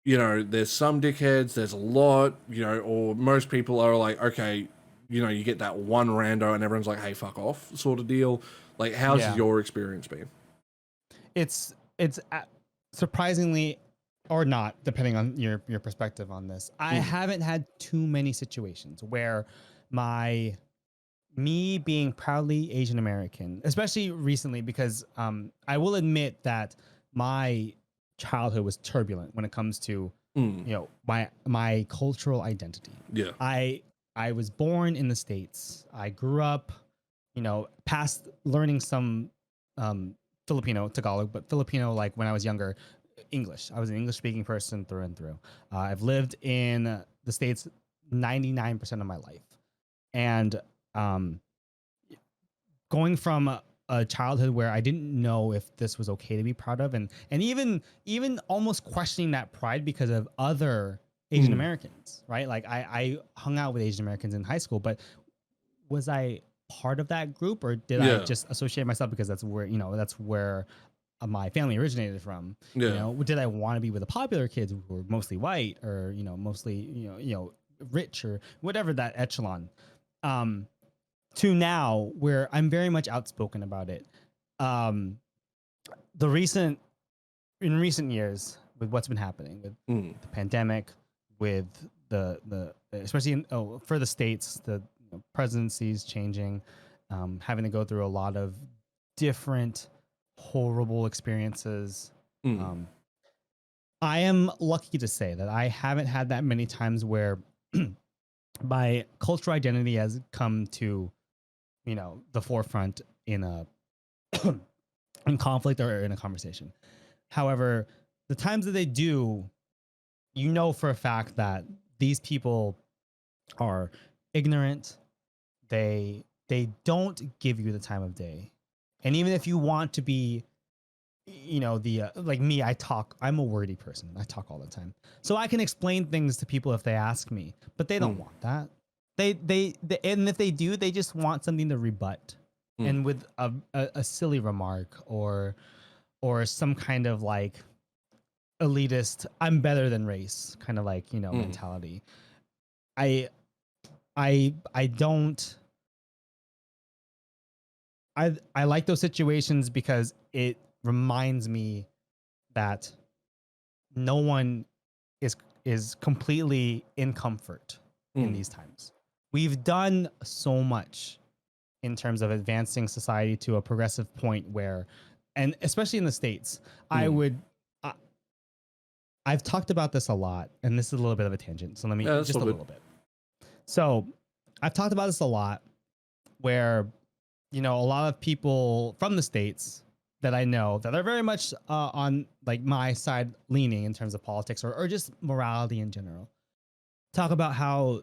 you know, there's some dickheads, there's a lot, you know, or most people are like, okay, you know, you get that one rando and everyone's like, hey, fuck off sort of deal. Like, how's your experience been? It's surprisingly, or not, depending on your perspective on this. I haven't had too many situations where me being proudly Asian American, especially recently, because I will admit that my childhood was turbulent when it comes to you know, my cultural identity. Yeah. I was born in the States. I grew up, you know, past learning some Filipino, Tagalog, but Filipino, like when I was younger, English. I was an English speaking person through and through. I've lived in the States 99% of my life. And going from a childhood where I didn't know if this was okay to be proud of, and even almost questioning that pride because of other Asian Americans, right? Like I hung out with Asian Americans in high school, but was I part of that group, or did I Yeah. just associate myself because that's where, that's where my family originated from? Yeah. You know, did I want to be with the popular kids who were mostly white, or mostly rich, or whatever that echelon? To now where I'm very much outspoken about it. Um, the recent in recent years, with what's been happening with the pandemic, with the especially for the states, the presidencies changing, having to go through a lot of different horrible experiences. I am lucky to say that I haven't had that many times where my cultural identity has come to the forefront in a in conflict or in a conversation. However, the times that they do, for a fact that these people are ignorant. They don't give you the time of day. And even if you want to be, like me, I'm a wordy person. I talk all the time. So I can explain things to people if they ask me, but they don't want that. They and if they do, they just want something to rebut. And with a silly remark or some kind of like elitist, I'm better than race kind of like, mentality. I don't. I like those situations because it reminds me that no one is completely in comfort in these times. We've done so much in terms of advancing society to a progressive point where, and especially in the States, I've talked about this a lot, and this is a little bit of a tangent. So let me just a little bit. So I've talked about this a lot where, a lot of people from the States that I know that are very much on like my side leaning in terms of politics or just morality in general, talk about how,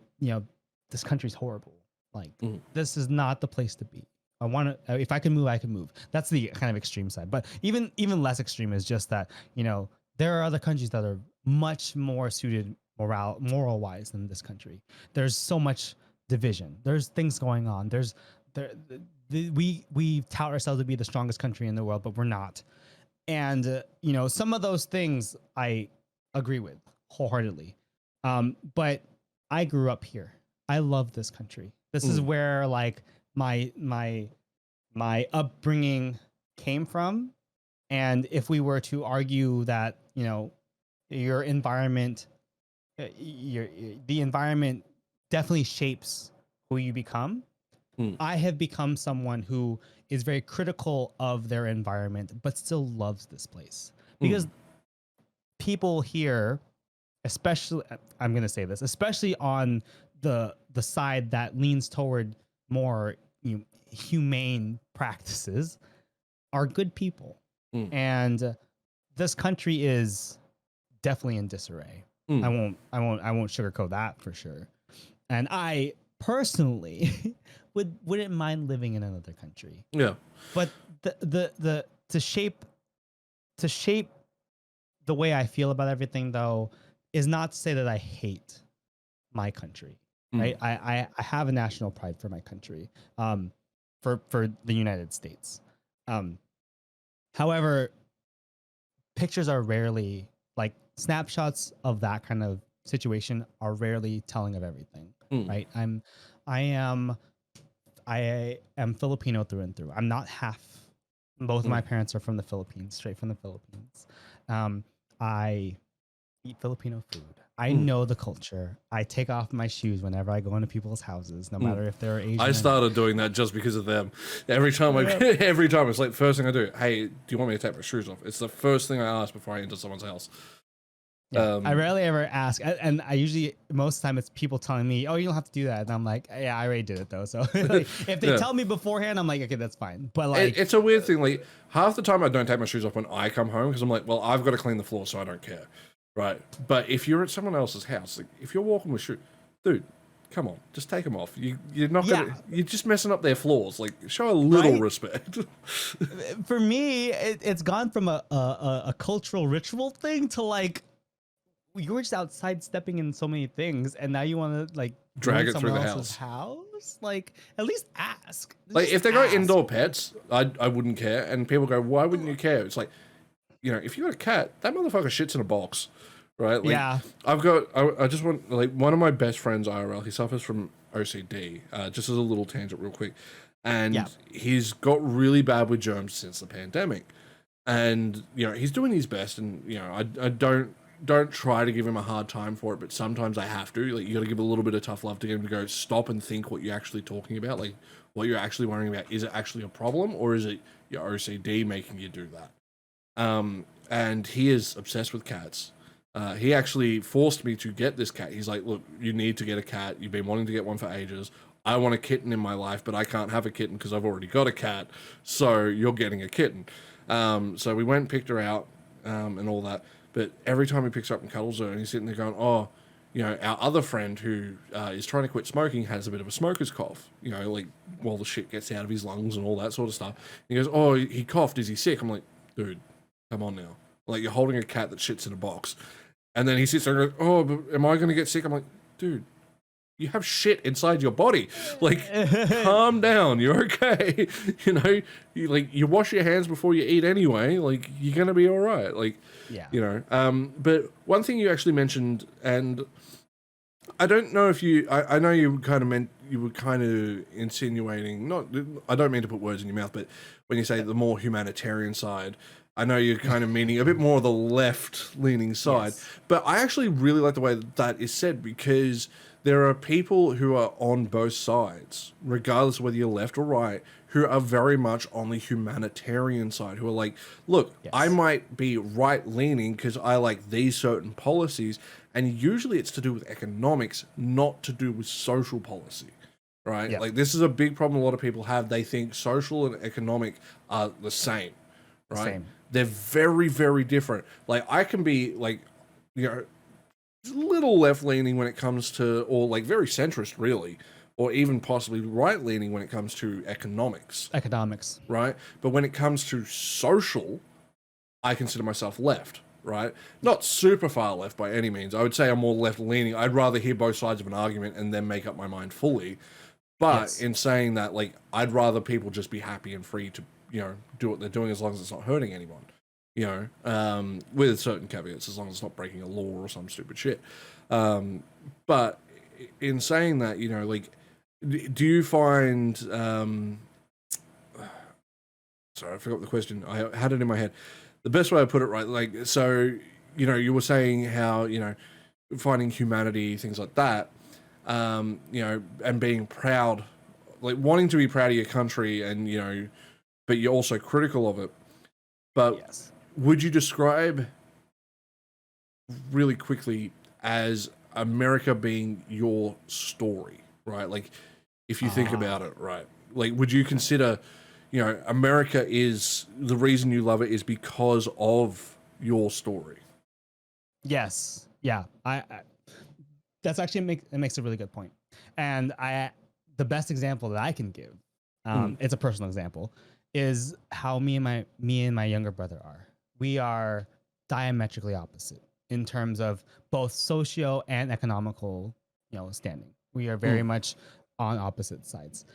this country's horrible. Like this is not the place to be. I want to, if I can move, I can move. That's the kind of extreme side. But even less extreme is just that, there are other countries that are much more suited moral wise than this country. There's so much division. There's things going on. We tout ourselves to be the strongest country in the world, but we're not. And some of those things I agree with wholeheartedly. But I grew up here. I love this country. This is where like my upbringing came from. And if we were to argue that, your environment, the environment definitely shapes who you become. I have become someone who is very critical of their environment, but still loves this place because people here, especially, I'm going to say this, especially on the side that leans toward more humane practices, are good people. And this country is definitely in disarray. I won't sugarcoat that for sure. And I personally wouldn't mind living in another country. Yeah. But to shape the way I feel about everything though is not to say that I hate my country. Right? I have a national pride for my country. For the United States. However, pictures are rarely, like snapshots of that kind of situation are rarely telling of everything, right? I am Filipino through and through. I'm not half. Both of my parents are from the Philippines, straight from the Philippines. I eat Filipino food. I know the culture. I take off my shoes whenever I go into people's houses, no matter if they're Asian. I started doing that just because of them. Every time it's like first thing I do. Hey, do you want me to take my shoes off? It's the first thing I ask before I enter someone's house. Yeah, I rarely ever ask, and I usually most of the time it's people telling me, "Oh, you don't have to do that," and I'm like, "Yeah, I already did it though." So like, if they tell me beforehand, I'm like, "Okay, that's fine." But like, it's a weird thing. Like half the time I don't take my shoes off when I come home because I'm like, well, I've got to clean the floor, so I don't care. Right, but if you're at someone else's house, like if you're walking with shoes, dude, come on, just take them off. You're not Yeah. gonna. You're just messing up their floors. Like, show a little Right? respect. For me, it's gone from a cultural ritual thing to like you were just outside stepping in so many things, and now you want to like Drag ruin it through someone the else's house. Like, at least ask. Like, Just if they got ask. indoor pets, I wouldn't care. And people go, why wouldn't you care? It's like, if you got a cat, that motherfucker shits in a box, right? Like, Yeah. I just want, like, one of my best friends, IRL, he suffers from OCD, just as a little tangent real quick. And Yeah. he's got really bad with germs since the pandemic. And, he's doing his best. And, I don't try to give him a hard time for it, but sometimes I have to. Like, you got to give a little bit of tough love to get him to go stop and think what you're actually talking about. Like, what you're actually worrying about. Is it actually a problem, or is it your OCD making you do that? And he is obsessed with cats. He actually forced me to get this cat. He's like, look, you need to get a cat. You've been wanting to get one for ages. I want a kitten in my life, but I can't have a kitten because I've already got a cat. So you're getting a kitten. So we went and picked her out, and all that. But every time he picks her up and cuddles her, and he's sitting there going, oh, our other friend who is trying to quit smoking has a bit of a smoker's cough, like while the shit gets out of his lungs and all that sort of stuff. He goes, oh, he coughed. Is he sick? I'm like, dude, come on now. Like, you're holding a cat that shits in a box. And then he sits there and goes, oh, but am I going to get sick? I'm like, dude, you have shit inside your body. Like, calm down. You're okay. You wash your hands before you eat anyway. Like, you're going to be all right. Like, Yeah. But one thing you actually mentioned, and I don't know if I know you were kind of insinuating, I don't mean to put words in your mouth, but when you say the more humanitarian side, I know you're kind of meaning a bit more the left-leaning side. Yes. But I actually really like the way that is said, because there are people who are on both sides, regardless of whether you're left or right, who are very much on the humanitarian side, who are like, look, Yes. I might be right-leaning because I like these certain policies, and usually it's to do with economics, not to do with social policy, right? Yeah. Like, this is a big problem a lot of people have. They think social and economic are the same, right? Same. They're very, very different. Like, I can be like, little left-leaning when it comes to, or like very centrist really, or even possibly right-leaning when it comes to economics, right? But when it comes to social, I consider myself left, right? Not super far left by any means. I would say I'm more left-leaning. I'd rather hear both sides of an argument and then make up my mind fully. But Yes. in saying that, like, I'd rather people just be happy and free to, do what they're doing as long as it's not hurting anyone, with certain caveats, as long as it's not breaking a law or some stupid shit. But in saying that, like, do you find, sorry, I forgot the question. I had it in my head. The best way I put it, right, like, so, you were saying how, finding humanity, things like that, and being proud, like wanting to be proud of your country, and, but you're also critical of it. But Yes. would you describe really quickly as America being your story, right? Like, if you think about it, right? Like, would you consider, America is the reason you love it is because of your story? Yes. Yeah. I that's actually it makes a really good point. And the best example that I can give, it's a personal example, is how me and my younger brother are. We are diametrically opposite in terms of both socio and economical, standing. We are very much on opposite sides.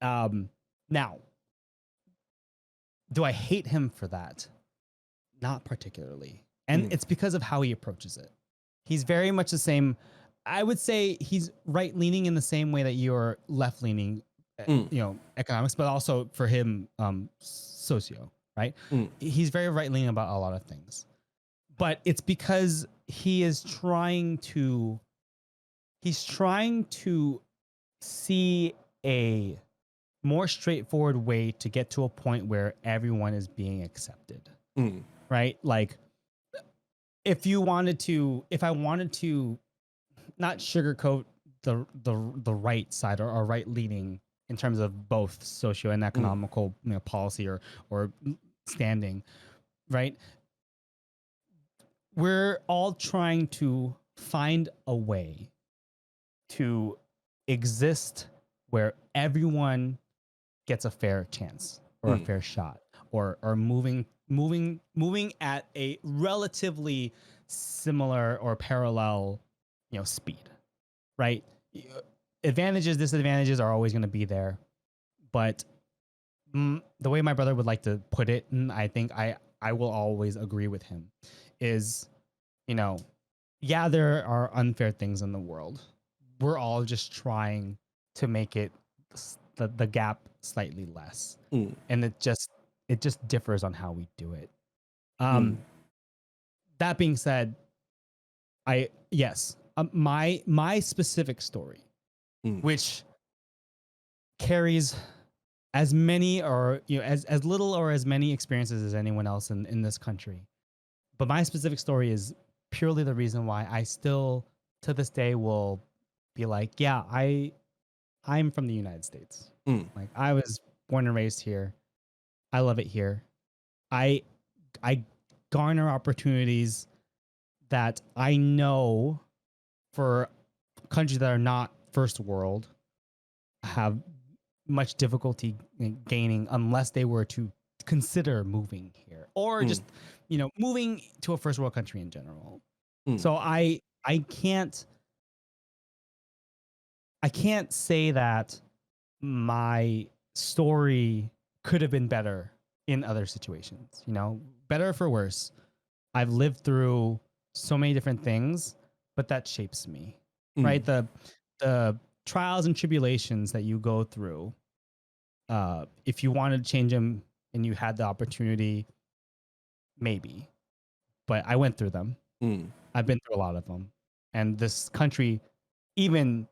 Now, do I hate him for that? Not particularly. And it's because of how he approaches it. He's very much the same. I would say he's right leaning in the same way that you're left leaning, economics, but also for him, socio, right? He's very right leaning about a lot of things. But it's because he's trying to see a more straightforward way to get to a point where everyone is being accepted. Right? Like, if I wanted to not sugarcoat the right side or right leaning in terms of both socio and economical policy or standing, right? We're all trying to find a way to exist where everyone gets a fair chance or a fair shot, or moving at a relatively similar or parallel, speed, right? Advantages, disadvantages are always going to be there, but the way my brother would like to put it, and I think I will always agree with him, is, yeah, there are unfair things in the world. We're all just trying to make it the gap slightly less, and it just differs on how we do it. That being said, my specific story, which carries as many or as little or as many experiences as anyone else in this country, but my specific story is purely the reason why I still to this day will be like, yeah, I'm from the United States. Like, I was born and raised here. I love it here. I garner opportunities that I know for countries that are not first world have much difficulty in gaining unless they were to consider moving here or just moving to a first world country in general. So I can't say that my story could have been better in other situations, better or for worse. I've lived through so many different things, but that shapes me, right? The trials and tribulations that you go through, if you wanted to change them and you had the opportunity, maybe, but I went through them. I've been through a lot of them, and this country even,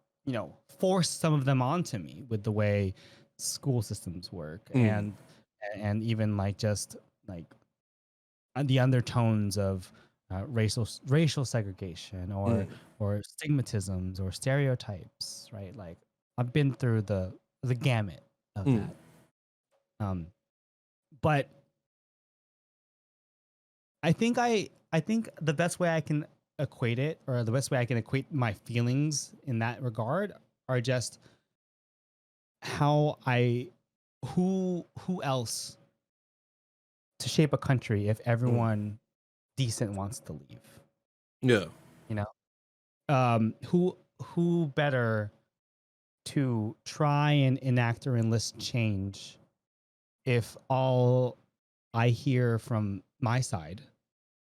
forced some of them onto me with the way school systems work, and even like just like the undertones of racial segregation or stigmatisms or stereotypes, right? Like, I've been through the gamut of that. But I think the best way I can equate it, or the best way I can equate my feelings in that regard, are just who else to shape a country if everyone decent wants to leave. Yeah. Who better to try and enact or enlist change if all I hear from my side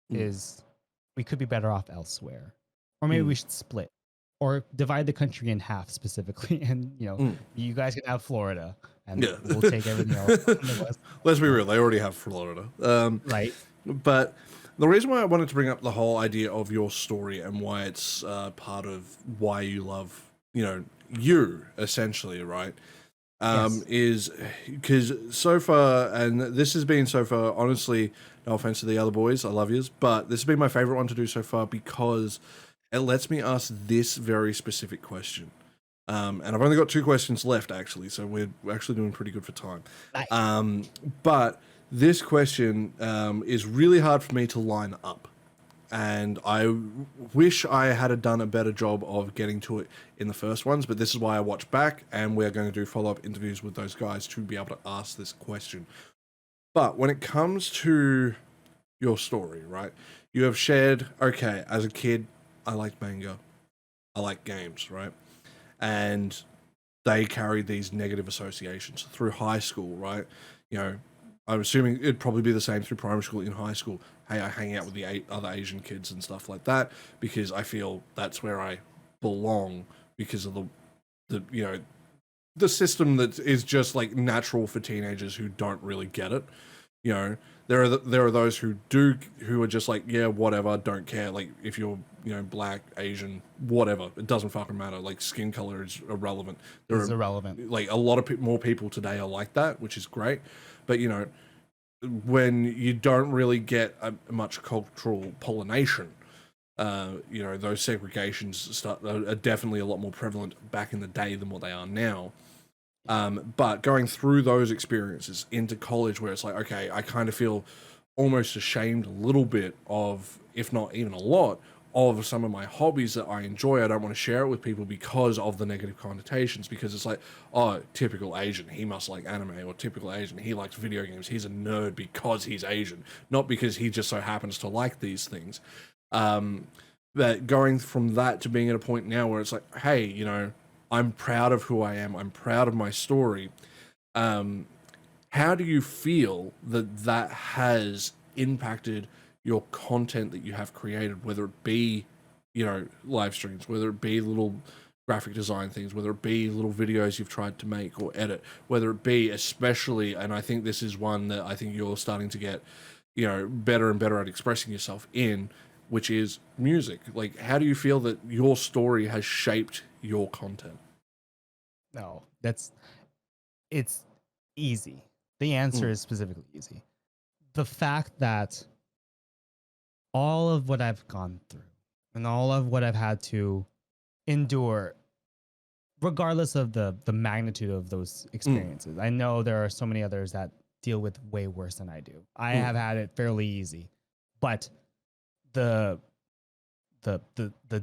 is we could be better off elsewhere, or maybe we should split or divide the country in half specifically, and you guys can have Florida, and we'll take everything else on the west. Let's be real, they already have Florida. Right. But the reason why I wanted to bring up the whole idea of your story and why it's part of why you love, you essentially, right? Is because so far, and this has been so far, honestly, no offense to the other boys, I love yous, but this has been my favorite one to do so far because it lets me ask this very specific question. And I've only got 2 questions left, actually, so we're actually doing pretty good for time. Nice. But this question is really hard for me to line up. And I wish I had done a better job of getting to it in the first ones, but this is why I watch back, and we're going to do follow-up interviews with those guys to be able to ask this question. But when it comes to your story, right, you have shared, okay, as a kid, I liked manga, I like games, right? And they carried these negative associations through high school, right? I'm assuming it'd probably be the same through primary school, in high school. Hey, I hang out with the other Asian kids and stuff like that because I feel that's where I belong because of the system that is just like natural for teenagers who don't really get it. There are those who are just like, yeah, whatever, don't care. Like, if you're black, Asian, whatever, it doesn't fucking matter. Like, skin color is irrelevant. It's irrelevant. Like, a lot of more people today are like that, which is great. But when you don't really get much cultural pollination, those segregations are definitely a lot more prevalent back in the day than what they are now. But going through those experiences into college, where it's like, okay, I kind of feel almost ashamed a little bit of, if not even a lot, of some of my hobbies that I enjoy, I don't want to share it with people because of the negative connotations, because it's like, oh, typical Asian, he must like anime, or typical Asian, he likes video games, he's a nerd because he's Asian, not because he just so happens to like these things. That going from that to being at a point now where it's like, hey, you know, I'm proud of who I am, I'm proud of my story. How do you feel that that has impacted your content that you have created, whether it be, you know, live streams, whether it be little graphic design things, whether it be little videos you've tried to make or edit, whether it be, especially, and I think this is one that I think you're starting to get, you know, better and better at expressing yourself in, which is music. Like, how do you feel that your story has shaped your content? No, it's easy. The answer is specifically easy. The fact that all of what I've gone through and all of what I've had to endure, regardless of the magnitude of those experiences. I know there are so many others that deal with way worse than I do. I have had it fairly easy, but the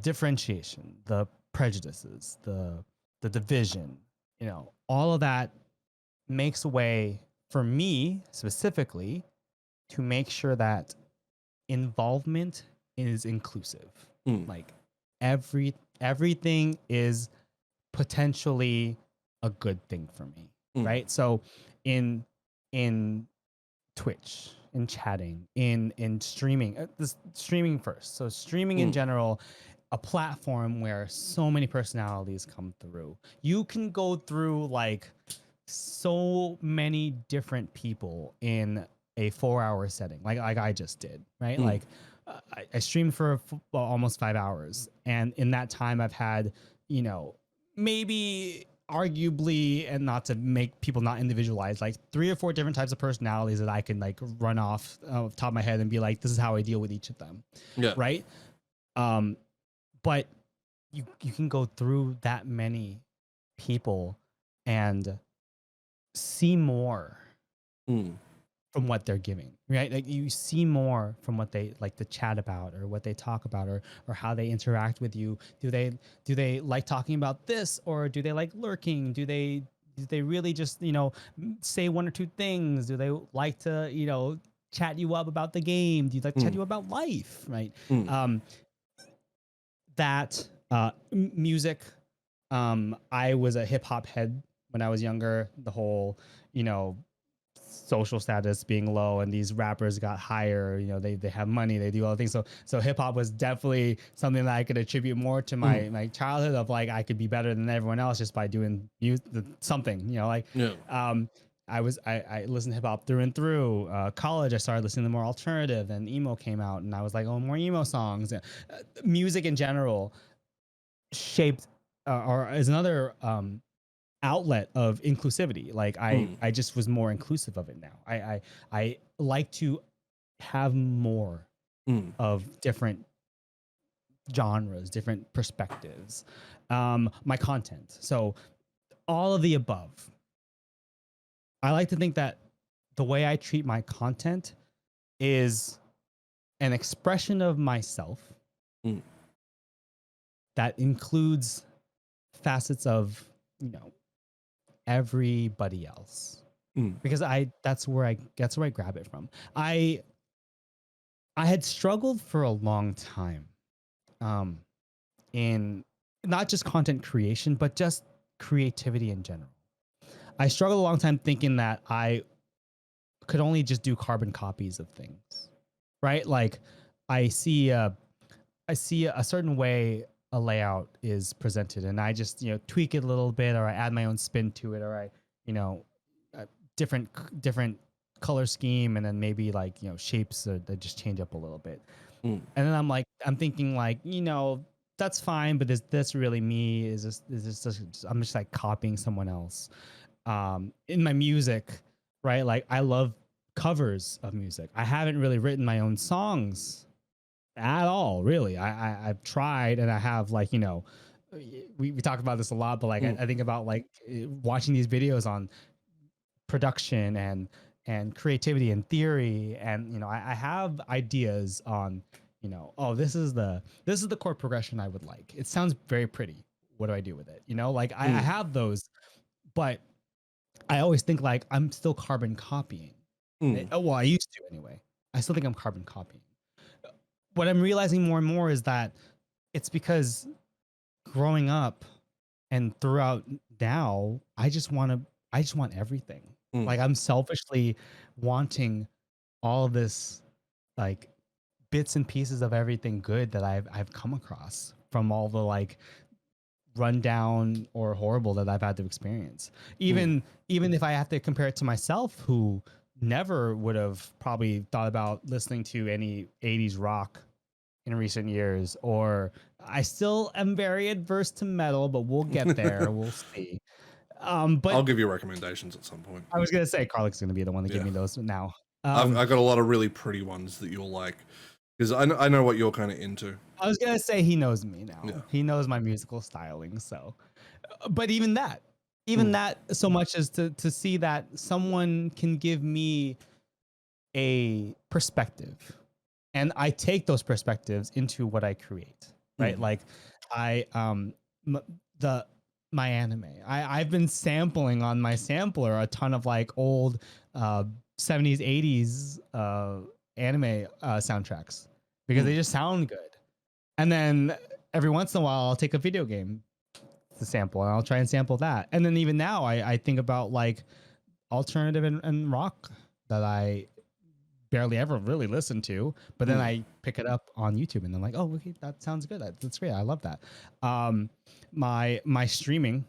differentiation, the prejudices, the division, you know, all of that makes a way for me specifically to make sure that involvement is inclusive. Like everything is potentially a good thing for me, right? So in Twitch, in chatting, in streaming, this streaming first. So streaming in general, a platform where so many personalities come through. You can go through like so many different people in a 4-hour setting, like I just did, right? Like I streamed for almost 5 hours, and in that time I've had, you know, maybe arguably, and not to make people not individualize, like 3 or 4 different types of personalities that I can like run off the top of my head and be like, this is how I deal with each of them. Yeah. Right. But you can go through that many people and see more from what they're giving, right? Like you see more from what they like to chat about, or what they talk about, or how they interact with you. Do they like talking about this, or do they like lurking? Do they really just, you know, say 1 or 2 things? Do they like to, you know, chat you up about the game? Do you like to chat you about life, right? Music. I was a hip hop head when I was younger. The whole, you know, social status being low, and these rappers got higher, you know, they have money, they do all the things. So hip hop was definitely something that I could attribute more to my childhood, of like, I could be better than everyone else just by doing something, you know, like, I listened to hip hop through and through. College, I started listening to more alternative, and emo came out, and I was like, oh, more emo songs. Music in general shaped or is another outlet of inclusivity. Like I just was more inclusive of it now. I like to have more of different genres, different perspectives, my content. So all of the above. I like to think that the way I treat my content is an expression of myself that includes facets of, you know, everybody else, because that's where I grab it from. I had struggled for a long time in not just content creation, but just creativity in general. I struggled a long time thinking that I could only just do carbon copies of things, right? Like I see a certain way a layout is presented, and I just, you know, tweak it a little bit, or I add my own spin to it, or I, you know, different color scheme, and then maybe like, you know, shapes that just change up a little bit. And then I'm thinking like, you know, that's fine, but is this really me? Is this just, I'm just like copying someone else? In my music, right? Like I love covers of music. I haven't really written my own songs at all, really. I've tried, and I have, like, you know, we talk about this a lot, but like I think about like watching these videos on production and creativity and theory, and you know, I have ideas on, you know, oh, this is the chord progression I would like. It sounds very pretty. What do I do with it? You know, like I have those, but I always think like I'm still carbon copying. Well, I used to anyway. I still think I'm carbon copying. What I'm realizing more and more is that it's because growing up and throughout now, I just want everything. Like I'm selfishly wanting all of this like bits and pieces of everything good that I've come across from all the like rundown or horrible that I've had to experience. Even if I have to compare it to myself, who never would have probably thought about listening to any 80s rock in recent years, or I still am very adverse to metal, but we'll get there. We'll see. But I'll give you recommendations at some point. I was gonna say Karlec's gonna be the one to give me those now. I've got a lot of really pretty ones that you'll like, because I know what you're kind of into. I was gonna say he knows me now. Yeah. He knows my musical styling. So, but even that, so much as to see that someone can give me a perspective, and I take those perspectives into what I create. Right, like I the my anime. I've been sampling on my sampler a ton of like old 70s 80s anime soundtracks because they just sound good. And then every once in a while, I'll take a video game to sample and I'll try and sample that. And then even now, I think about like alternative and rock that I barely ever really listen to, but then I pick it up on YouTube and I'm like, oh, okay, that sounds good. That's great. I love that. My streaming,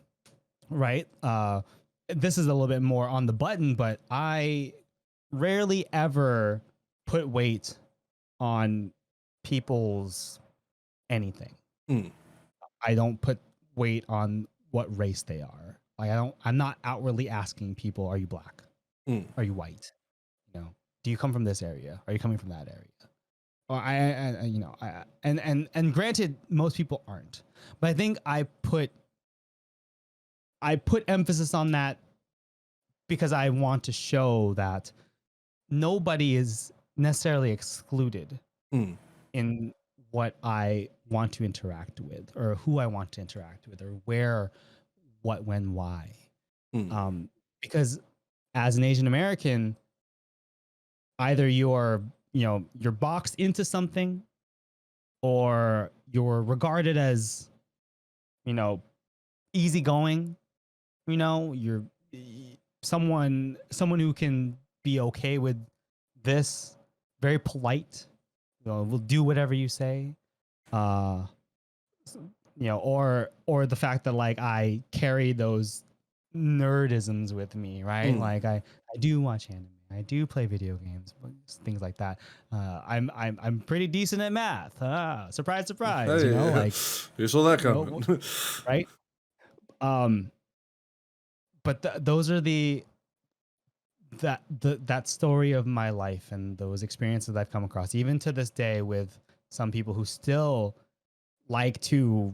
right? This is a little bit more on the button, but I rarely ever put weight on people's anything. I don't put weight on what race they are. Like I'm not outwardly asking people, are you black? Are you white? You know, do you come from this area? Are you coming from that area? Or I you know, and granted, most people aren't, but I think I put emphasis on that because I want to show that nobody is necessarily excluded in what I want to interact with, or who I want to interact with, or where, what, when, why. Because as an Asian American, either you're boxed into something, or you're regarded as, you know, easygoing. You know, you're someone who can be okay with this, very polite. You know, will do whatever you say. You know, or the fact that like I carry those nerdisms with me, right? Like I do watch anime, I do play video games, things like that. I'm pretty decent at math. Surprise, surprise. Hey, you know, like you saw that coming, right? But those are that story of my life and those experiences I've come across, even to this day, with some people who still like to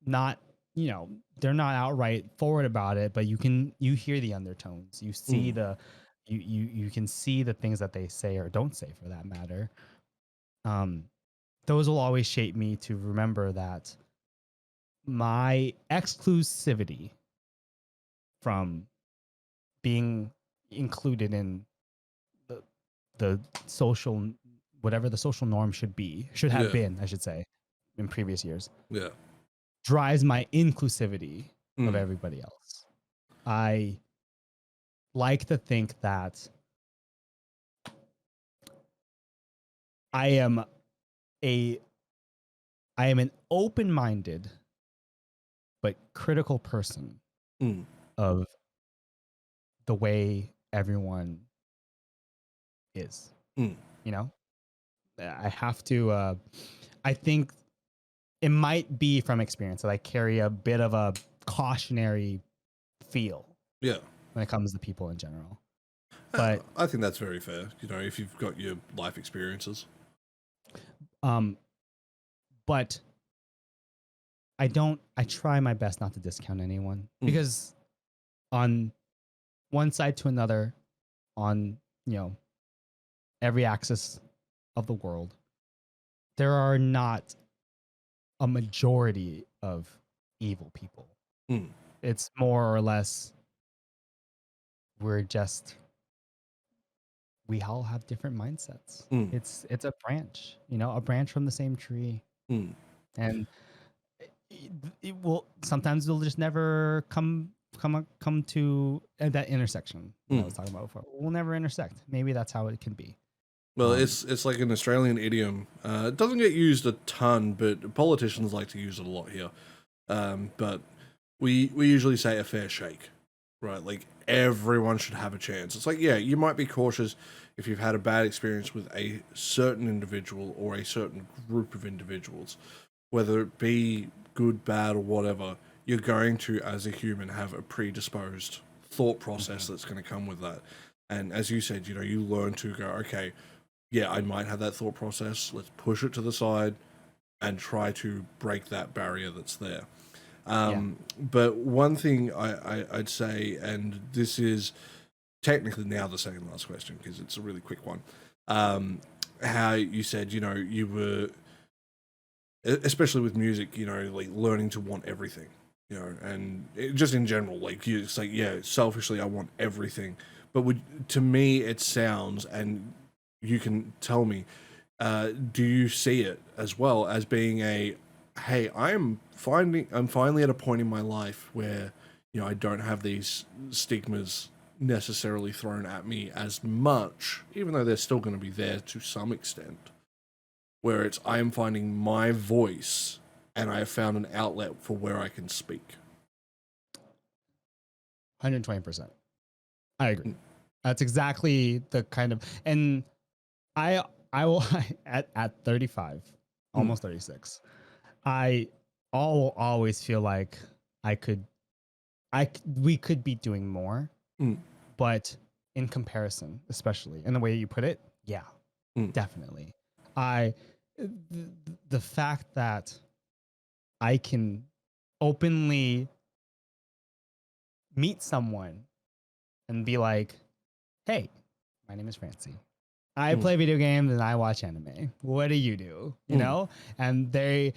not, you know, they're not outright forward about it, but you hear the undertones, you see you can see the things that they say or don't say, for that matter. Those will always shape me to remember that my exclusivity from being included in the social, whatever the social norm should have been, I should say, in previous years, drives my inclusivity of everybody else. I like to think that I am an open-minded but critical person of the way everyone is. You know, I have to. I think it might be from experience that I carry a bit of a cautionary feel. Yeah. When it comes to people in general. But I think that's very fair. You know, if you've got your life experiences. But I try my best not to discount anyone, because on one side to another, on, you know, every axis of the world, there are not a majority of evil people. Mm. It's more or less we're just we all have different mindsets. Mm. It's a branch, you know, a branch from the same tree. Mm. And it will sometimes we'll just never come to that intersection that I was talking about before. We'll never intersect. Maybe that's how it can be. Well, it's like an Australian idiom. It doesn't get used a ton, but politicians like to use it a lot here. But we usually say a fair shake, right? Like everyone should have a chance. It's like, yeah, you might be cautious if you've had a bad experience with a certain individual or a certain group of individuals, whether it be good, bad, or whatever. You're going to, as a human, have a predisposed thought process that's going to come with that. And as you said, you know, you learn to go, okay, yeah, I might have that thought process. Let's push it to the side and try to break that barrier that's there. But one thing I'd say, and this is technically now the second last question because it's a really quick one. How you said, you know, you were, especially with music, you know, like learning to want everything, you know, and just in general, like you say, yeah, selfishly, I want everything. But to me, it sounds, and you can tell me, do you see it as well as being hey, I'm finally at a point in my life where, you know, I don't have these stigmas necessarily thrown at me as much, even though they're still going to be there to some extent, where it's I am finding my voice and I have found an outlet for where I can speak. 120%. I agree. That's exactly the kind of, and I will at 35, almost 36. I'll always feel like we could be doing more, but in comparison, especially in the way you put it, yeah, definitely. The fact that I can openly meet someone and be like, "Hey, my name is Frantseeee. I play video games and I watch anime. What do you do?" You know? And their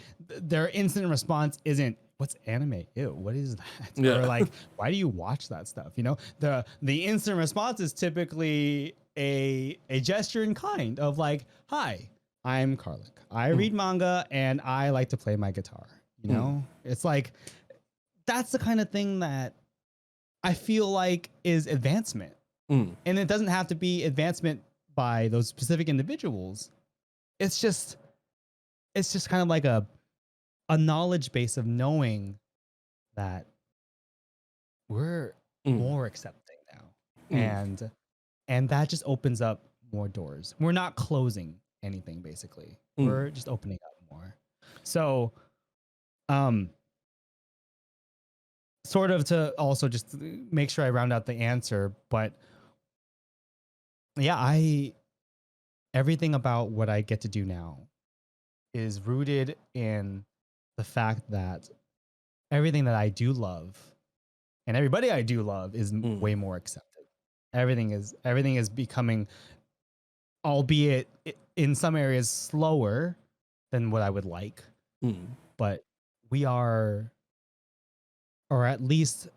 instant response isn't, "What's anime? Ew, what is that?" Yeah. Or like, "Why do you watch that stuff?" You know? The instant response is typically a gesture in kind of like, "Hi, I'm Karlec. I read manga and I like to play my guitar." You know? It's like that's the kind of thing that I feel like is advancement. And it doesn't have to be advancement by those specific individuals. It's just kind of like a knowledge base of knowing that we're more accepting now. And that just opens up more doors. We're not closing anything basically. We're just opening up more. So sort of to also just make sure I round out the answer, but yeah, everything about what I get to do now is rooted in the fact that everything that I do love and everybody I do love is way more accepted. Everything is becoming, albeit in some areas slower than what I would like, but we are, or at least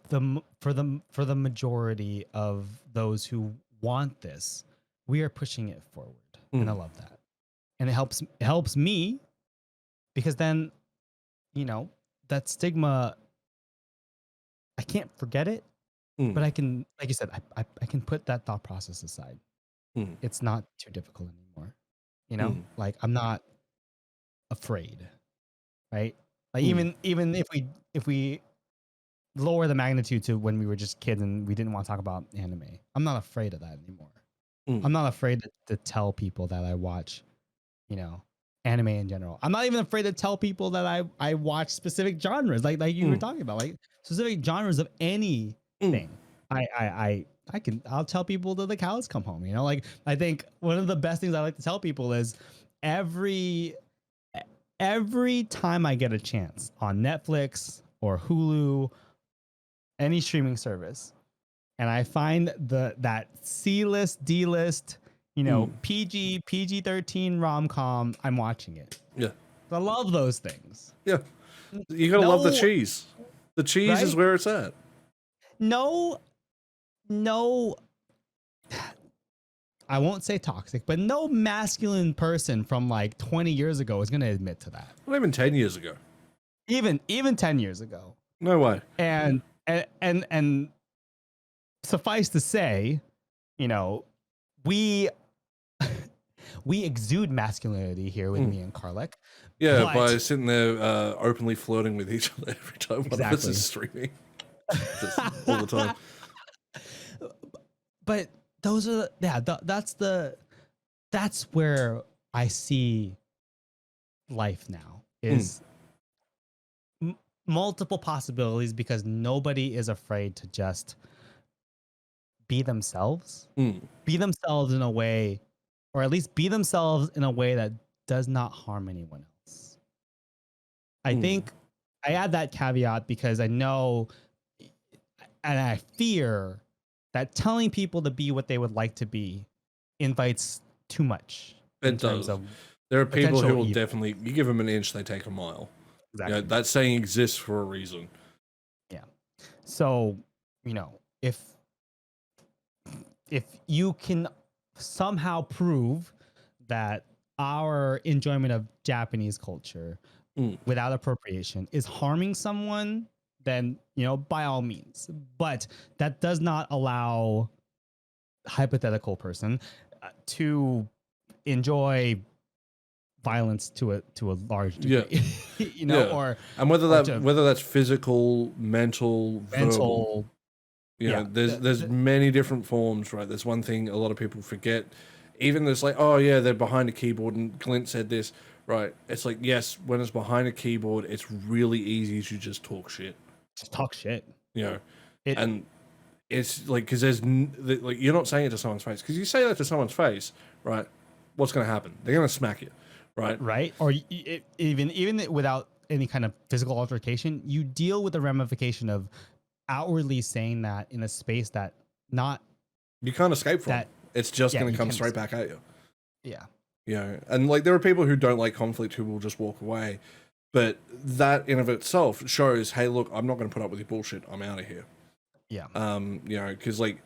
for the majority of those who want this, we are pushing it forward, and I love that. And it helps me because then, you know, that stigma, I can't forget it, but I can, like you said, I can put that thought process aside. It's not too difficult anymore, you know. Like I'm not afraid, right? Like even if we lower the magnitude to when we were just kids and we didn't want to talk about anime, I'm not afraid of that anymore. I'm not afraid to tell people that I watch, you know, anime in general. I'm not even afraid to tell people that I watch specific genres, like you were talking about, like specific genres of anything. I'll tell people till the cows come home. You know, like I think one of the best things I like to tell people is every time I get a chance on Netflix or Hulu, any streaming service, and I find that C list, D list You know, PG-13 rom-com, I'm watching it. Yeah. I love those things. Yeah. You gotta love the No, cheese. The cheese is right? where it's at. No, no, I won't say toxic, but no masculine person from like 20 years ago is going to admit to that. Not even 10 years ago. Even 10 years ago. No way. And suffice to say, you know, we we exude masculinity here with me and Karlec. Yeah, but, by sitting there openly flirting with each other every time one of us is streaming. Just all the time. But those are that's where I see life now is multiple possibilities because nobody is afraid to just be themselves. Be themselves in a way, or at least be themselves in a way that does not harm anyone else. I think I add that caveat because I know and I fear that telling people to be what they would like to be invites too much. It does. There are people who will definitely, you give them an inch, they take a mile. Exactly. You know, that saying exists for a reason. Yeah. So, you know, if you can somehow prove that our enjoyment of Japanese culture without appropriation is harming someone, then, you know, by all means. But that does not allow hypothetical person to enjoy violence to a large degree. You know, or and whether that's physical, mental, verbal. You know, there's many different forms, right? There's one thing a lot of people forget. Even there's like, oh yeah, they're behind a keyboard, and Clint said this, right? It's like, yes, when it's behind a keyboard, it's really easy to just talk shit. Just talk shit. You know, and it's like, because there's like, you're not saying it to someone's face, because you say that to someone's face, right? What's going to happen? They're going to smack you, right? Right. Or even without any kind of physical altercation, you deal with the ramification of outwardly saying that in a space that you can't escape from. It's just going to come straight back at you. Yeah. You know, and like there are people who don't like conflict who will just walk away, but that in of itself shows, hey, look, I'm not going to put up with your bullshit. I'm out of here. Yeah. You know, because like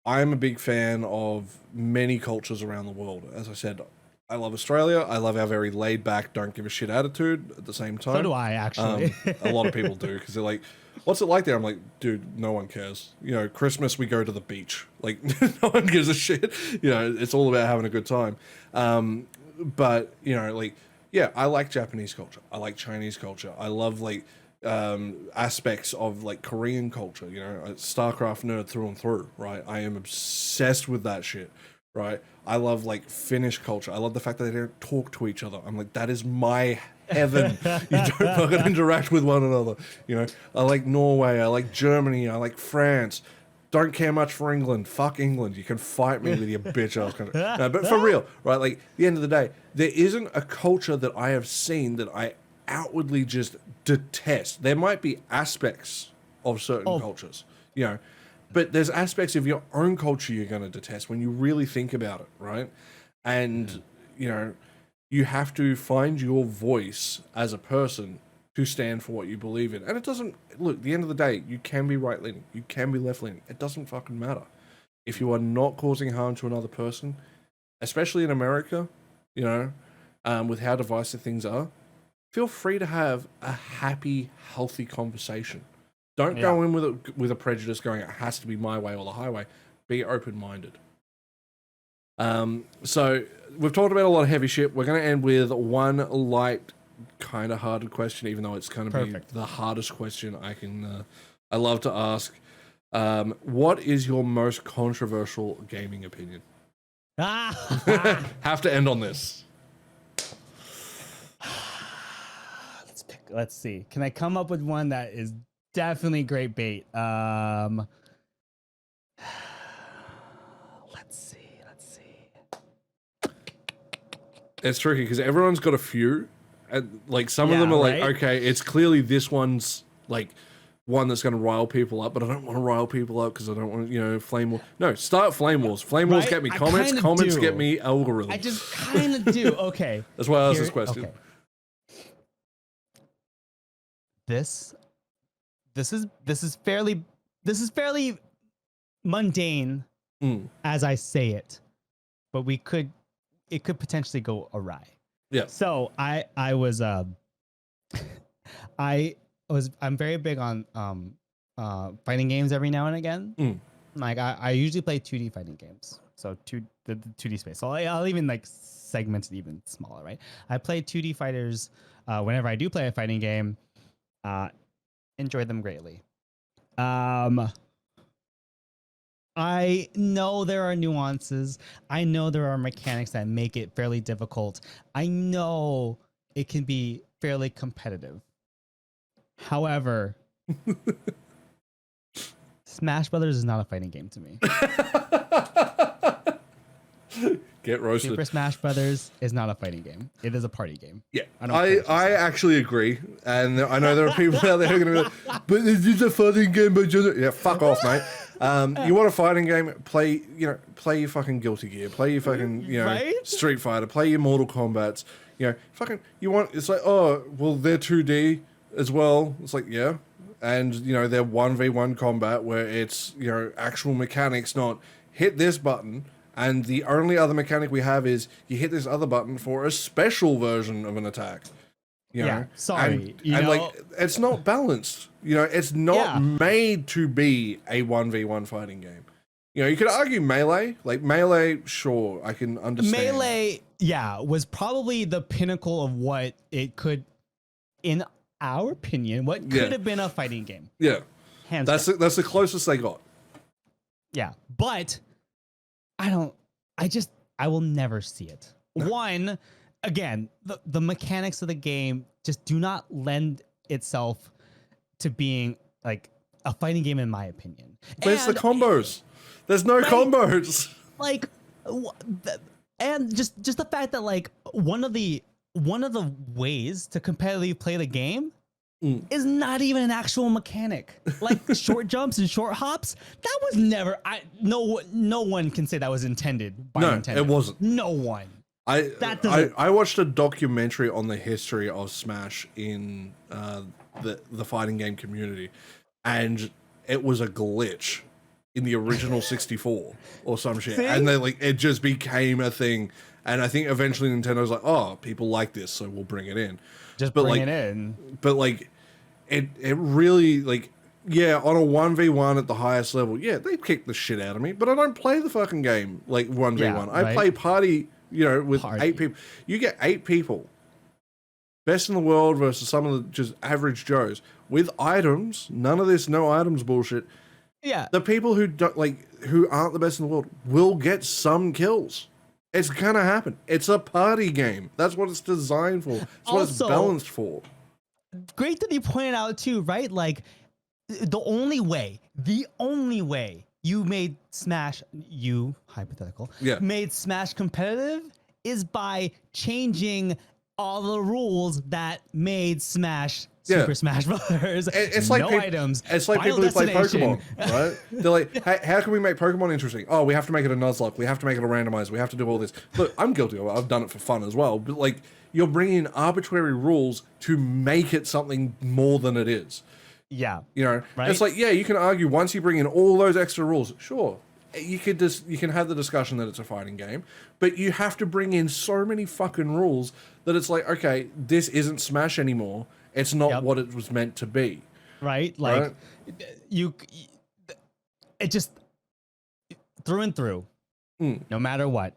I'm a big fan of many cultures around the world. As I said, I love Australia. I love our very laid back, don't give a shit attitude at the same time. So do I, actually. A lot of people do, because they're like, what's it like there? I'm like, dude, no one cares. You know, Christmas, we go to the beach. Like, no one gives a shit. You know, it's all about having a good time. But, you know, like, yeah, I like Japanese culture. I like Chinese culture. I love, like, aspects of, like, Korean culture. You know, StarCraft nerd through and through, right? I am obsessed with that shit. Right, I love like Finnish culture. I love the fact that they don't talk to each other. I'm like, that is my heaven. You don't fucking interact with one another. You know, I like Norway. I like Germany. I like France. Don't care much for England. Fuck England. You can fight me with your bitch ass country. No, but for real, right? Like, at the end of the day, there isn't a culture that I have seen that I outwardly just detest. There might be aspects of certain cultures, you know. But there's aspects of your own culture you're going to detest when you really think about it, right? And, you know, you have to find your voice as a person to stand for what you believe in. And it doesn't, look, at the end of the day, you can be right-leaning, you can be left-leaning. It doesn't fucking matter. If you are not causing harm to another person, especially in America, you know, with how divisive things are, feel free to have a happy, healthy conversation. Don't go in with a prejudice going, it has to be my way or the highway. Be open-minded. So we've talked about a lot of heavy shit. We're going to end with one light, kind of hearted question, even though it's kind of be the hardest question I love to ask. What is your most controversial gaming opinion? Have to end on this. Let's see. Can I come up with one that is definitely great bait? Let's see. It's tricky because everyone's got a few, and like some of them are like, okay, it's clearly this one's like one that's going to rile people up, but I don't want to rile people up because I don't want to, flame war. No, start flame wars. Flame wars get me comments. Comments get me algorithms. I just kind of do. Okay. That's why I asked this question. Okay. This is fairly mundane as I say it, but it could potentially go awry. Yeah. So I'm very big on fighting games every now and again. Like I usually play 2D fighting games. So the 2D space. So I'll even like segment it even smaller, right? I play 2D fighters whenever I do play a fighting game. Enjoy them greatly. I know there are nuances. I know there are mechanics that make it fairly difficult. I know it can be fairly competitive. However, Smash Brothers is not a fighting game to me. Get roasted. Super Smash Brothers is not a fighting game. It is a party game. Yeah, I actually agree, and I know there are people out there who are going to be like, but is this a fighting game? But yeah, fuck off, mate. You want a fighting game? Play your fucking Guilty Gear. Play your fucking right? Street Fighter. Play your Mortal Kombats. It's like, oh well, they're 2D as well. It's like, yeah, and they're 1v1 combat where it's actual mechanics, not hit this button. And the only other mechanic we have is you hit this other button for a special version of an attack. Sorry. And it's not balanced. It's not made to be a 1v1 fighting game. You could argue Melee. Like, Melee, sure, I can understand. Melee, was probably the pinnacle of what it could, in our opinion, what could have been a fighting game. Yeah. That's the closest they got. Yeah. But I will never see it. One, again, the mechanics of the game just do not lend itself to being like a fighting game, in my opinion. Where's the combos? There's no combos. Like, and just the fact that like one of the ways to competitively play the game is not even an actual mechanic. Like short jumps and short hops, that was never. No one can say that was intended by Nintendo. It wasn't. No one. I watched a documentary on the history of Smash in the fighting game community, and it was a glitch in the original 64 or some shit. See? And it just became a thing. And I think eventually Nintendo's like, oh, people like this, so we'll bring it in. Bring it in. But it really on a 1v1 at the highest level, they kick the shit out of me, but I don't play the fucking game like 1v1. I play party, with 8 people. You get 8 people, best in the world versus some of the just average Joes with items. None of this no items bullshit. Yeah. The people who don't who aren't the best in the world will get some kills. It's gonna happen. It's a party game. That's what it's designed for. That's what it's balanced for. Great that you pointed out too, right? Like the only way you made Smash, made Smash competitive is by changing all the rules that made Smash Super Smash Brothers. It's like items. It's like people who play Pokemon, right? They're like, hey, how can we make Pokemon interesting? Oh, we have to make it a Nuzlocke. We have to make it a randomizer. We have to do all this. Look, I'm guilty of it. I've done it for fun as well. But you're bringing in arbitrary rules to make it something more than it is. Yeah. Right? It's like, you can argue once you bring in all those extra rules, sure, you can have the discussion that it's a fighting game, but you have to bring in so many fucking rules that it's like, okay, this isn't Smash anymore. It's not what it was meant to be. Right? Like, it just, through and through, no matter what,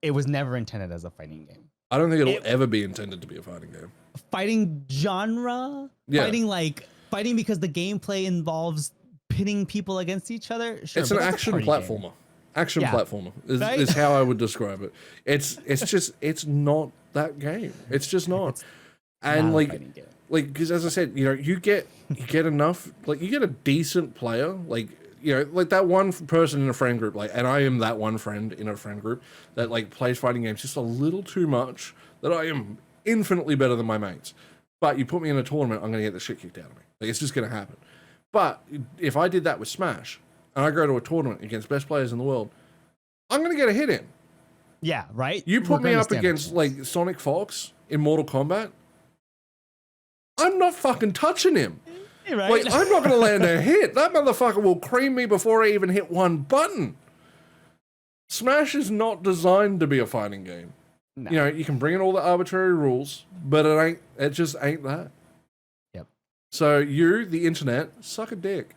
it was never intended as a fighting game. I don't think it'll ever be intended to be a fighting game. Fighting genre? Fighting because the gameplay involves pitting people against each other? Sure, it's an action platformer. Game. Action platformer is how I would describe it. It's not that game. It's just not. And because as I said, you get enough, you get a decent player, like that one person in a friend group, and I am that one friend in a friend group that plays fighting games just a little too much, that I am infinitely better than my mates. But you put me in a tournament, I'm going to get the shit kicked out of me. Like, it's just going to happen. But if I did that with Smash, and I go to a tournament against best players in the world, I'm going to get a hit in. Yeah, right? You put me up against, like, Sonic Fox in Mortal Kombat, I'm not fucking touching him. Right? Like, I'm not going to land a hit. That motherfucker will cream me before I even hit one button. Smash is not designed to be a fighting game. No. You know, you can bring in all the arbitrary rules, but it just ain't that. Yep. So you, the internet, suck a dick.